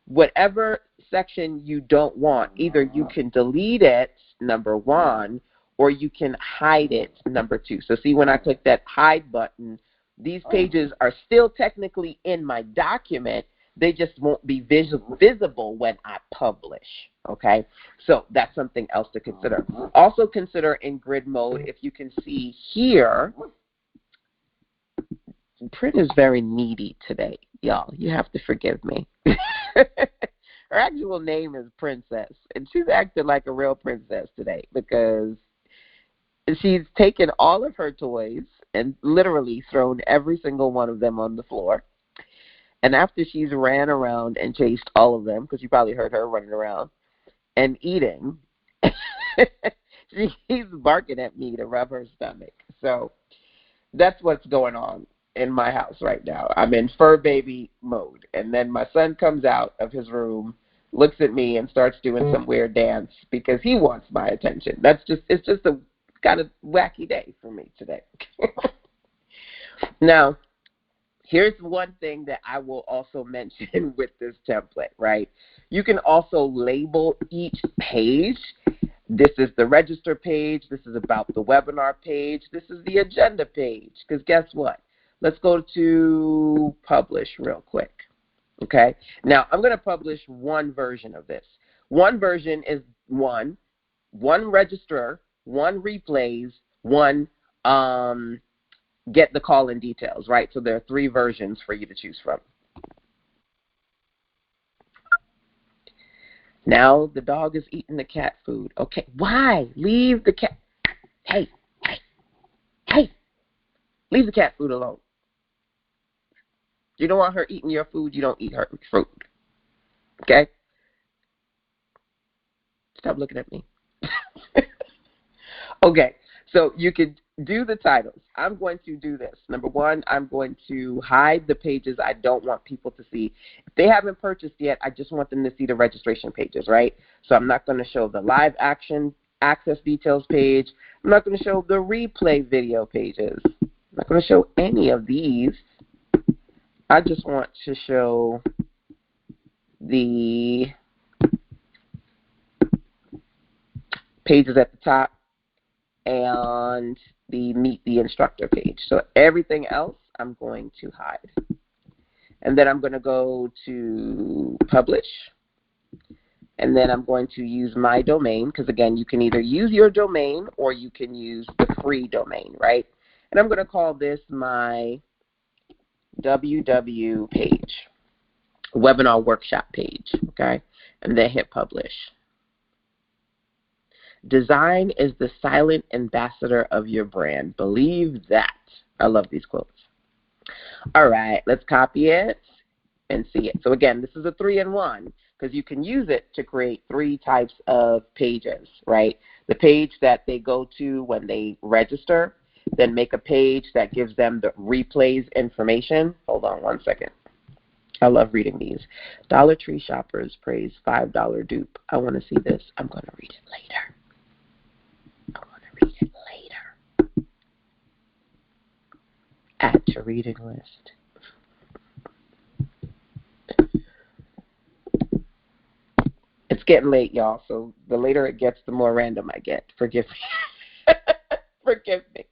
Whatever section you don't want, either you can delete it, number one, or you can hide it, number two. So see, when I click that hide button, these pages are still technically in my document. They just won't be visible when I publish, okay? So that's something else to consider. Also consider in grid mode, if you can see here, print is very needy today, y'all. You have to forgive me. Her actual name is Princess, and she's acting like a real princess today because she's taken all of her toys and literally thrown every single one of them on the floor. And after she's ran around and chased all of them, because you probably heard her running around and eating, she's barking at me to rub her stomach. So that's what's going on in my house right now. I'm in fur baby mode. And then my son comes out of his room, looks at me, and starts doing some weird dance because he wants my attention. It's just a kind of wacky day for me today. Now, here's one thing that I will also mention with this template, right? You can also label each page. This is the register page. This is about the webinar page. This is the agenda page. Because guess what? Let's go to publish real quick, okay? Now, I'm going to publish one version of this. One version is one register, one replays, one get the call-in details, right? So there are 3 versions for you to choose from. Now the dog is eating the cat food. Okay, why? Leave the cat. Hey. Leave the cat food alone. You don't want her eating your food, you don't eat her food. Okay? Stop looking at me. Okay, so you could do the titles. I'm going to do this. Number one, I'm going to hide the pages I don't want people to see. If they haven't purchased yet, I just want them to see the registration pages, right? So I'm not going to show the live action access details page. I'm not going to show the replay video pages. I'm not going to show any of these. I just want to show the pages at the top and the Meet the Instructor page. So everything else I'm going to hide. And then I'm going to go to publish. And then I'm going to use my domain, because again, you can either use your domain or you can use the free domain, right? And I'm going to call this my WW page, webinar workshop page, okay? And then hit publish. Design is the silent ambassador of your brand. Believe that. I love these quotes. All right, let's copy it and see it. So again, this is a 3-in-1 because you can use it to create 3 types of pages, right? The page that they go to when they register, then make a page that gives them the replays information. Hold on one second. I love reading these. Dollar Tree shoppers praise $5 dupe. I want to see this. I'm going to read it later. I want to read it later. Add to reading list. It's getting late, y'all, so the later it gets, the more random I get. Forgive me. Forgive me.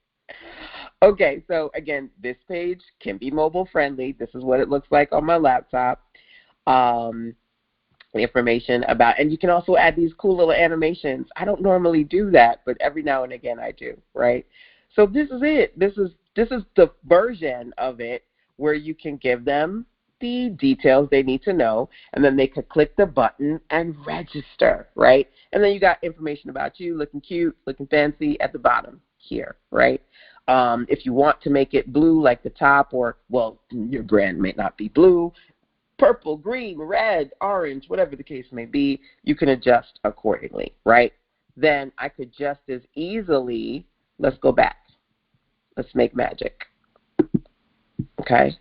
Okay, so again, this page can be mobile friendly. This is what it looks like on my laptop. Information about, and you can also add these cool little animations. I don't normally do that, but every now and again I do, right? So this is it. This is the version of it where you can give them the details they need to know, and then they could click the button and register, right? And then you got information about you, looking cute, looking fancy at the bottom here, right? If you want to make it blue like the top, or, well, your brand may not be blue, purple, green, red, orange, whatever the case may be, you can adjust accordingly, right? Then I could just as easily, let's go back. Let's make magic, okay?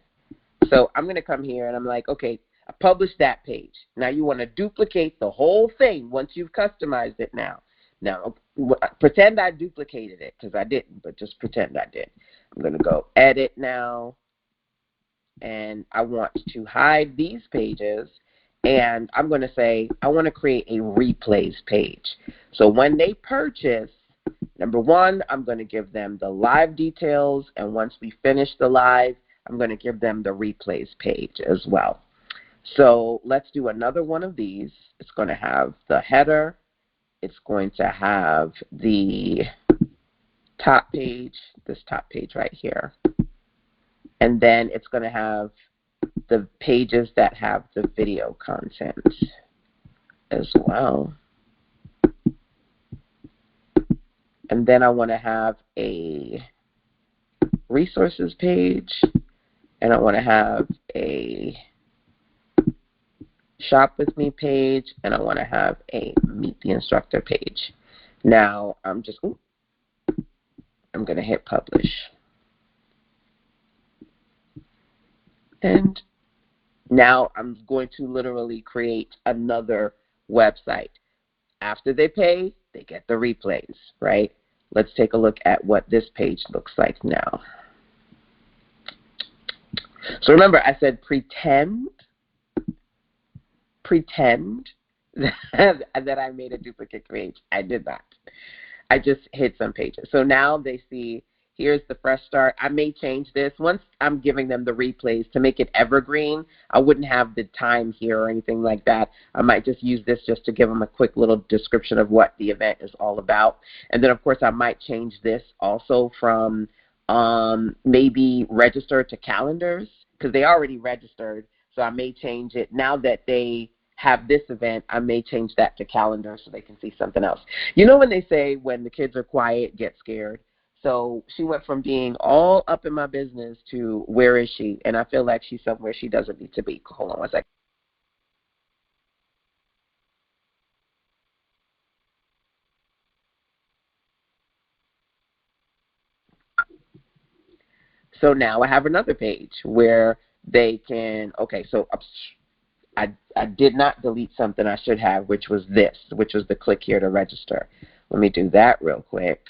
So I'm going to come here and I'm like, okay, I published that page. Now you want to duplicate the whole thing once you've customized it now. Now, pretend I duplicated it, because I didn't, but just pretend I did. I'm going to go edit now, and I want to hide these pages, and I'm going to say I want to create a replays page. So when they purchase, number one, I'm going to give them the live details, and once we finish the live, I'm going to give them the replays page as well. So let's do another one of these. It's going to have the header. It's going to have the top page, this top page right here. And then it's going to have the pages that have the video content as well. And then I want to have a resources page, and I want to have a shop with me page, and I want to have a meet the instructor page. Now I'm going to hit publish. And now I'm going to literally create another website. After they pay, they get the replays, right? Let's take a look at what this page looks like now. So remember, I said pretend that I made a duplicate page. I did not. I just hid some pages. So now they see, here's the fresh start. I may change this. Once I'm giving them the replays to make it evergreen, I wouldn't have the time here or anything like that. I might just use this just to give them a quick little description of what the event is all about. And then, of course, I might change this also from maybe register to calendars, because they already registered. So I may change it now that they have this event. I may change that to calendar so they can see something else. You know when they say when the kids are quiet, get scared? So she went from being all up in my business to where is she? And I feel like she's somewhere she doesn't need to be. Hold on one second. So now I have another page where they can, okay, so I did not delete something I should have, which was this, which was the click here to register. Let me do that real quick,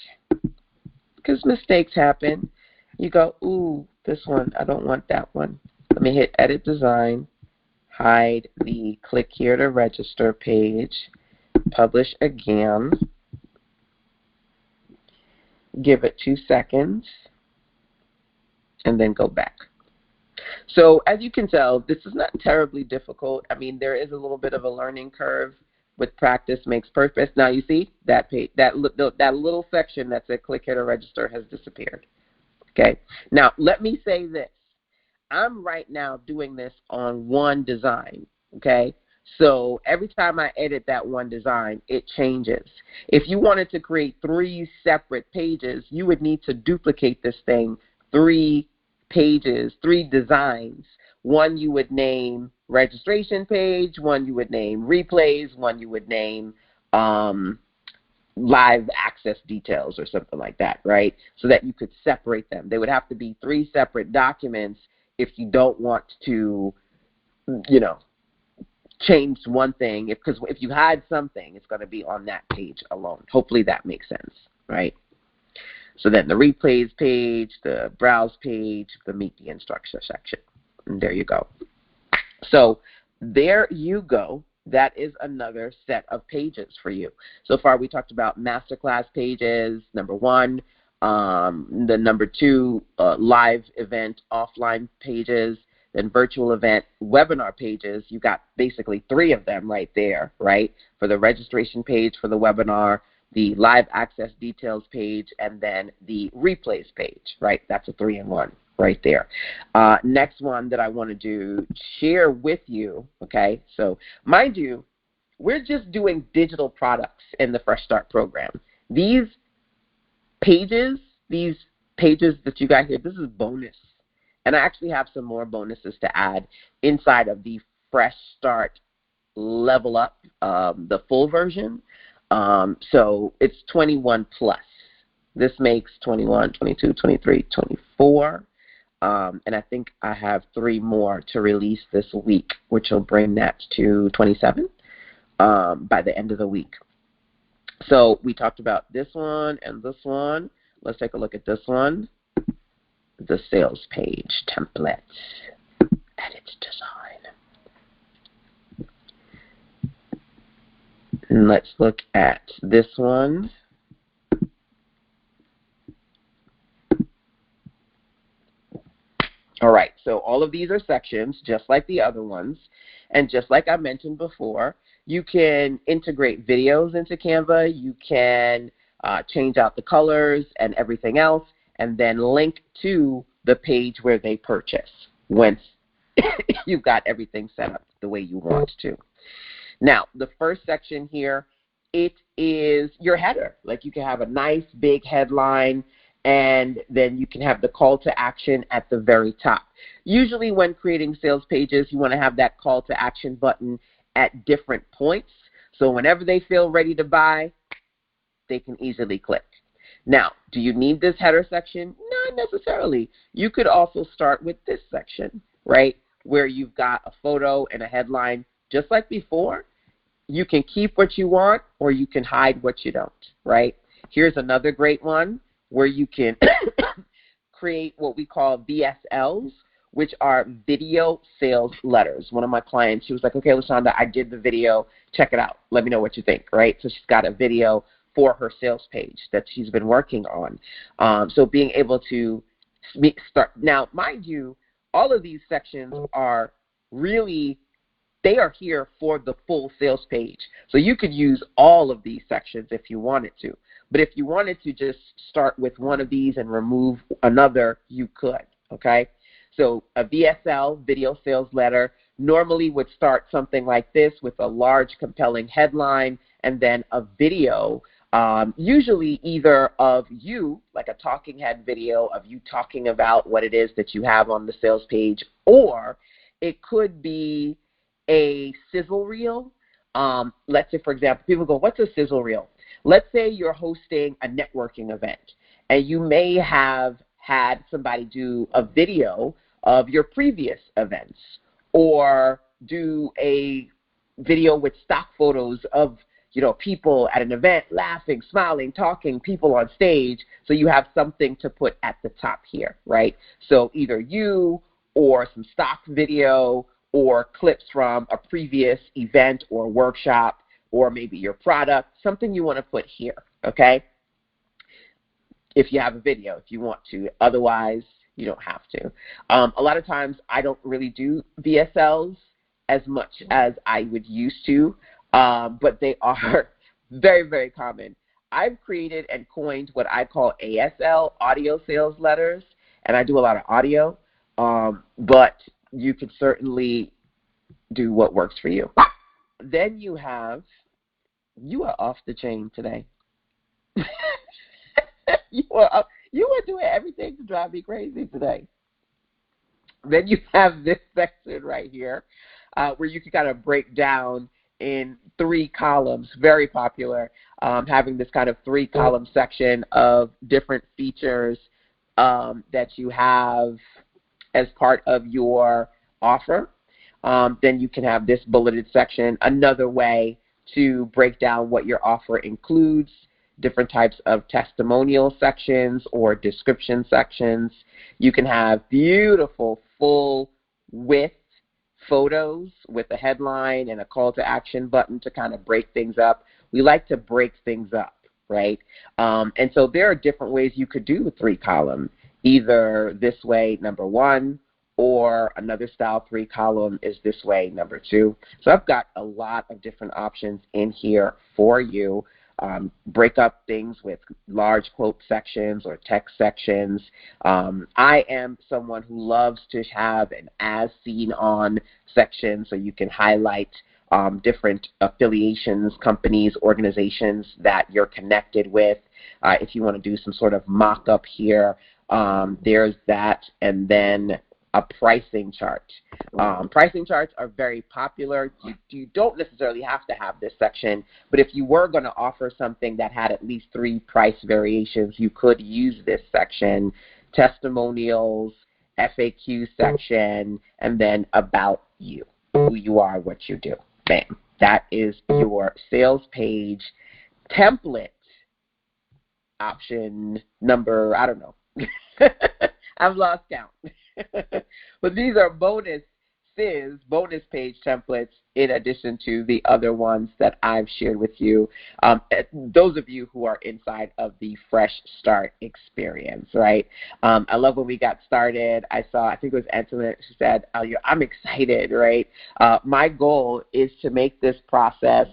because mistakes happen. You go, ooh, this one, I don't want that one. Let me hit edit design, hide the click here to register page, publish again, give it 2 seconds, and then go back. So as you can tell, this is not terribly difficult. I mean, there is a little bit of a learning curve. With practice makes perfect. Now you see that page, that little section that said click here to register has disappeared. Okay. Now let me say this. I'm right now doing this on one design. Okay. So every time I edit that one design, it changes. If you wanted to create 3 separate pages, you would need to duplicate this thing 3 pages, 3 designs. One you would name registration page, one you would name replays, one you would name live access details or something like that, right? So that you could separate them. They would have to be 3 separate documents if you don't want to, you know, change one thing. Because if you hide something, it's going to be on that page alone. Hopefully that makes sense, right? So then the replays page, the browse page, the meet the instructor section. And there you go. So there you go. That is another set of pages for you. So far we talked about masterclass pages, number 1. The number 2, live event offline pages, then virtual event webinar pages. You got basically 3 of them right there, right? For the registration page for the webinar, the live access details page, and then the replays page, right? That's a 3-in-1 right there. Next one that I want to share with you, okay? So mind you, we're just doing digital products in the Fresh Start program. These pages that you got here, this is bonus. And I actually have some more bonuses to add inside of the Fresh Start Level Up, the full version. So it's 21 plus. This makes 21, 22, 23, 24. And I think I have 3 more to release this week, which will bring that to 27 by the end of the week. So we talked about this one and this one. Let's take a look at this one. The sales page template. Edit design. And let's look at this one. All right, so all of these are sections, just like the other ones. And just like I mentioned before, you can integrate videos into Canva. You can change out the colors and everything else, and then link to the page where they purchase once you've got everything set up the way you want to. Now, the first section here, it is your header. Like you can have a nice big headline, and then you can have the call to action at the very top. Usually when creating sales pages, you want to have that call to action button at different points. So whenever they feel ready to buy, they can easily click. Now, do you need this header section? Not necessarily. You could also start with this section, right, where you've got a photo and a headline just like before. You can keep what you want or you can hide what you don't, right? Here's another great one where you can create what we call VSLs, which are video sales letters. One of my clients, she was like, okay, LaShonda, I did the video. Check it out. Let me know what you think, right? So she's got a video for her sales page that she's been working on. So being able to start. Now, mind you, all of these sections are really, they are here for the full sales page. So you could use all of these sections if you wanted to. But if you wanted to just start with one of these and remove another, you could, okay? So a VSL, video sales letter, normally would start something like this with a large, compelling headline and then a video, usually either of you, like a talking head video of you talking about what it is that you have on the sales page, or it could be a sizzle reel. Let's say, for example, people go, what's a sizzle reel? Let's say you're hosting a networking event, and you may have had somebody do a video of your previous events, or do a video with stock photos of, you know, people at an event laughing, smiling, talking, people on stage, so you have something to put at the top here, right? So either you or some stock video or clips from a previous event or workshop, or maybe your product, something you want to put here, okay? If you have a video, if you want to. Otherwise, You don't have to. A lot of times I don't really do VSLs as much as I would used to, but they are very, very common. I've created and coined what I call ASL, audio sales letters, and I do a lot of audio, but you can certainly do what works for you. Then you are off the chain today. you are doing everything to drive me crazy today. Then you have this section right here where you can kind of break down in 3 columns, very popular, having this kind of 3-column section of different features that you have as part of your offer. Then you can have this bulleted section, another way to break down what your offer includes, different types of testimonial sections or description sections. You can have beautiful full width photos with a headline and a call to action button to kind of break things up. We like to break things up, right? And so there are different ways you could do a 3-column, either this way, number 1, or another style 3-column is this way, number 2. So I've got a lot of different options in here for you. Break up things with large quote sections or text sections. I am someone who loves to have an as seen on section so you can highlight different affiliations, companies, organizations that you're connected with. If you want to do some sort of mock-up here, there's that, and then a pricing chart. Pricing charts are very popular. You don't necessarily have to have this section, but if you were going to offer something that had at least 3 price variations, you could use this section. Testimonials, FAQ section, and then about you, who you are, what you do. Bam. That is your sales page template option number, I don't know. I've lost count. But these are bonus page templates in addition to the other ones that I've shared with you. Those of you who are inside of the Fresh Start experience, right? I love when we got started. I think it was Antoinette who said, I'm excited, right? My goal is to make this process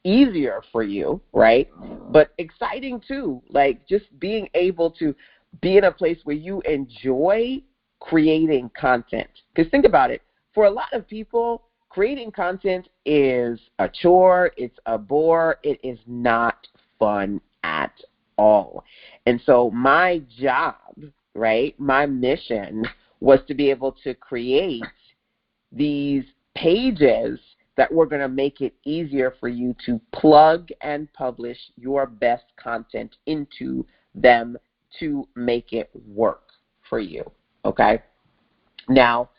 easier for you, right? But exciting too, like just being able to be in a place where you enjoy creating content. Because think about it, for a lot of people, creating content is a chore, it's a bore, it is not fun at all. And so my job, right, my mission was to be able to create these pages that were going to make it easier for you to plug and publish your best content into them to make it work for you, okay? Now,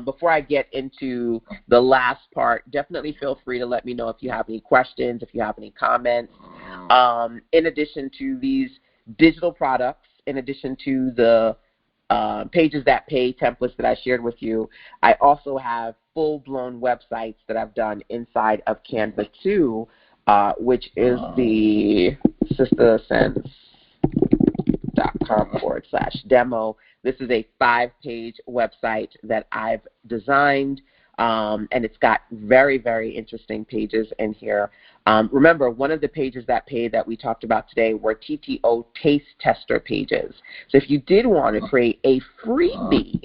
before I get into the last part, definitely feel free to let me know if you have any questions, if you have any comments. In addition to these digital products, in addition to the pages that pay templates that I shared with you, I also have full-blown websites that I've done inside of Canva 2, which is the sistersense.com/demo. This is a 5-page website that I've designed, and it's got very, very interesting pages in here. Remember, one of the pages that paid that we talked about today were TTO taste tester pages. So if you did want to create a freebie,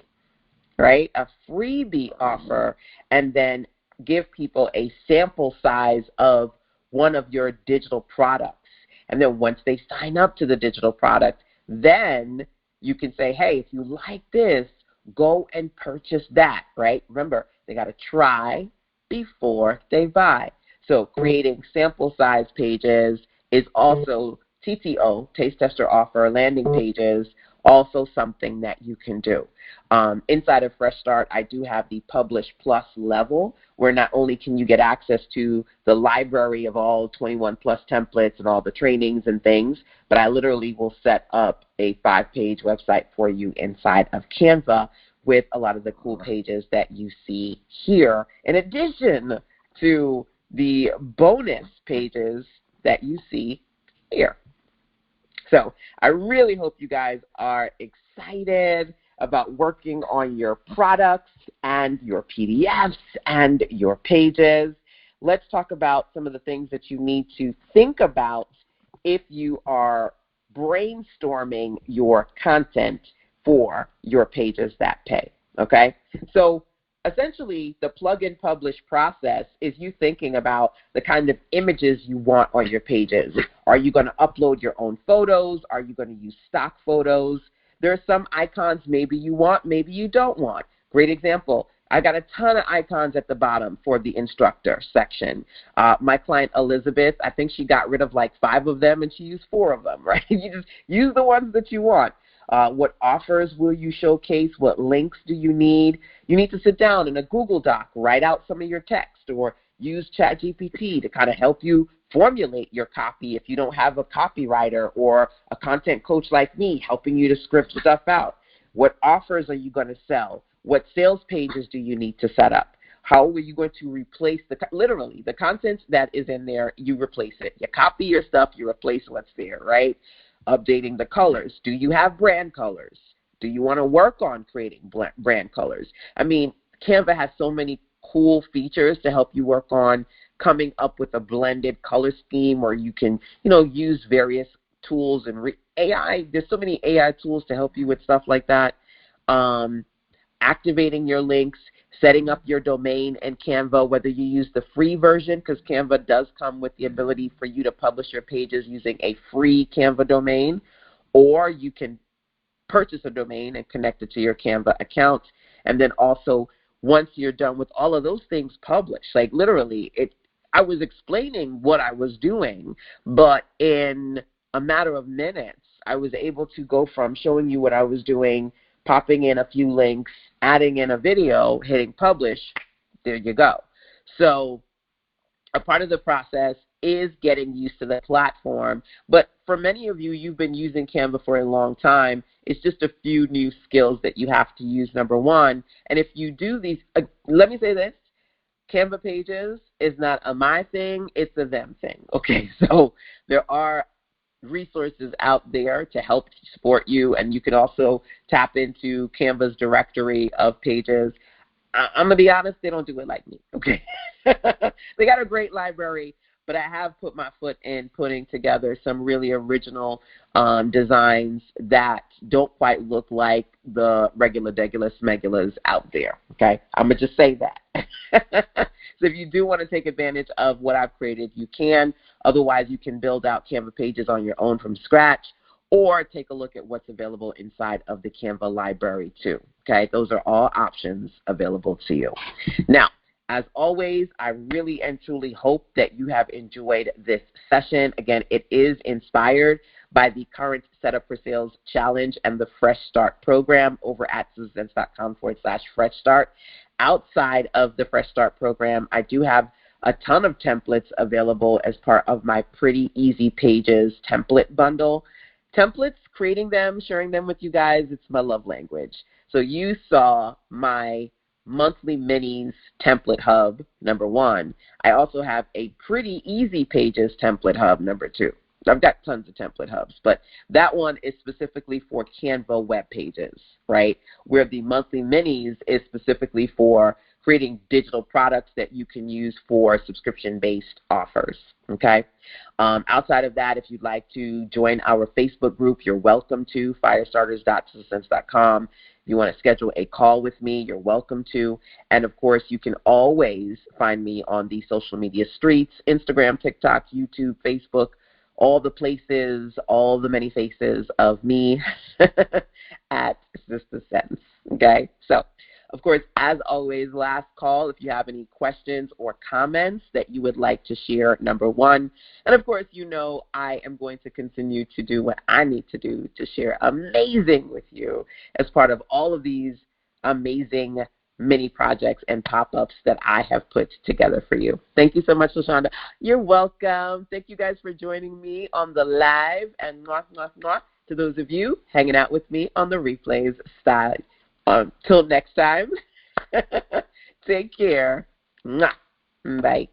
right, a freebie offer, and then give people a sample size of one of your digital products, and then once they sign up to the digital product, then you can say, hey, if you like this, go and purchase that, right? Remember, they got to try before they buy. So creating sample size pages is also TTO, taste tester offer, landing pages, also something that you can do. Inside of Fresh Start, I do have the Publish Plus level, where not only can you get access to the library of all 21 plus templates and all the trainings and things, but I literally will set up a 5-page website for you inside of Canva with a lot of the cool pages that you see here, in addition to the bonus pages that you see here. So I really hope you guys are excited excited about working on your products and your PDFs and your pages, let's talk about some of the things that you need to think about if you are brainstorming your content for your pages that pay, okay? So essentially, the plug and publish process is you thinking about the kind of images you want on your pages. Are you going to upload your own photos? Are you going to use stock photos? There are some icons maybe you want, maybe you don't want. Great example. I got a ton of icons at the bottom for the instructor section. My client Elizabeth, I think she got rid of like 5 of them and she used 4 of them, right? You just use the ones that you want. What offers will you showcase? What links do you need? You need to sit down in a Google Doc, write out some of your text, or use ChatGPT to kind of help you formulate your copy if you don't have a copywriter or a content coach like me helping you to script stuff out. What offers are you going to sell? What sales pages do you need to set up? How are you going to replace literally the content that is in there? You replace it. You copy your stuff, you replace what's there, right? Updating the colors. Do you have brand colors? Do you want to work on creating brand colors? I mean, Canva has so many cool features to help you work on coming up with a blended color scheme, or you can, use various tools and AI. There's so many AI tools to help you with stuff like that. Activating your links, setting up your domain in Canva, whether you use the free version, because Canva does come with the ability for you to publish your pages using a free Canva domain, or you can purchase a domain and connect it to your Canva account. And then also, once you're done with all of those things published, like literally, I was explaining what I was doing, but in a matter of minutes, I was able to go from showing you what I was doing, popping in a few links, adding in a video, hitting publish, there you go. So a part of the process is getting used to the platform. But for many of you, you've been using Canva for a long time. It's just a few new skills that you have to use, number one. And if you do these, let me say this, Canva pages is not a my thing, it's a them thing. Okay, so there are resources out there to help support you, and you can also tap into Canva's directory of pages. I'm going to be honest, they don't do it like me, okay? They got a great library, but I have put my foot in putting together some really original designs that don't quite look like the regular smegulas out there, okay? I'm going to just say that. So if you do want to take advantage of what I've created, you can. Otherwise, you can build out Canva pages on your own from scratch, or take a look at what's available inside of the Canva library too, okay? Those are all options available to you. Now, as always, I really and truly hope that you have enjoyed this session. Again, it is inspired by the current Setup for Sales Challenge and the Fresh Start program over at SusanSense.com/Fresh Start. Outside of the Fresh Start program, I do have a ton of templates available as part of my Pretty Easy Pages template bundle. Templates, creating them, sharing them with you guys, it's my love language. So you saw my monthly minis template hub, number 1. I also have a Pretty Easy Pages template hub, number 2. I've got tons of template hubs, but that one is specifically for Canva web pages, right? Where the monthly minis is specifically for creating digital products that you can use for subscription-based offers, okay? Outside of that, if you'd like to join our Facebook group, you're welcome to, firestarters.susansense.com. If you want to schedule a call with me, you're welcome to. And, of course, you can always find me on the social media streets, Instagram, TikTok, YouTube, Facebook, all the places, all the many faces of me at Sister Sense, okay? So, of course, as always, last call if you have any questions or comments that you would like to share, number 1. And, of course, I am going to continue to do what I need to do to share amazing with you as part of all of these amazing mini projects and pop-ups that I have put together for you. Thank you so much, LaShonda. You're welcome. Thank you guys for joining me on the live, and to those of you hanging out with me on the replays side. Till next time, take care. Bye.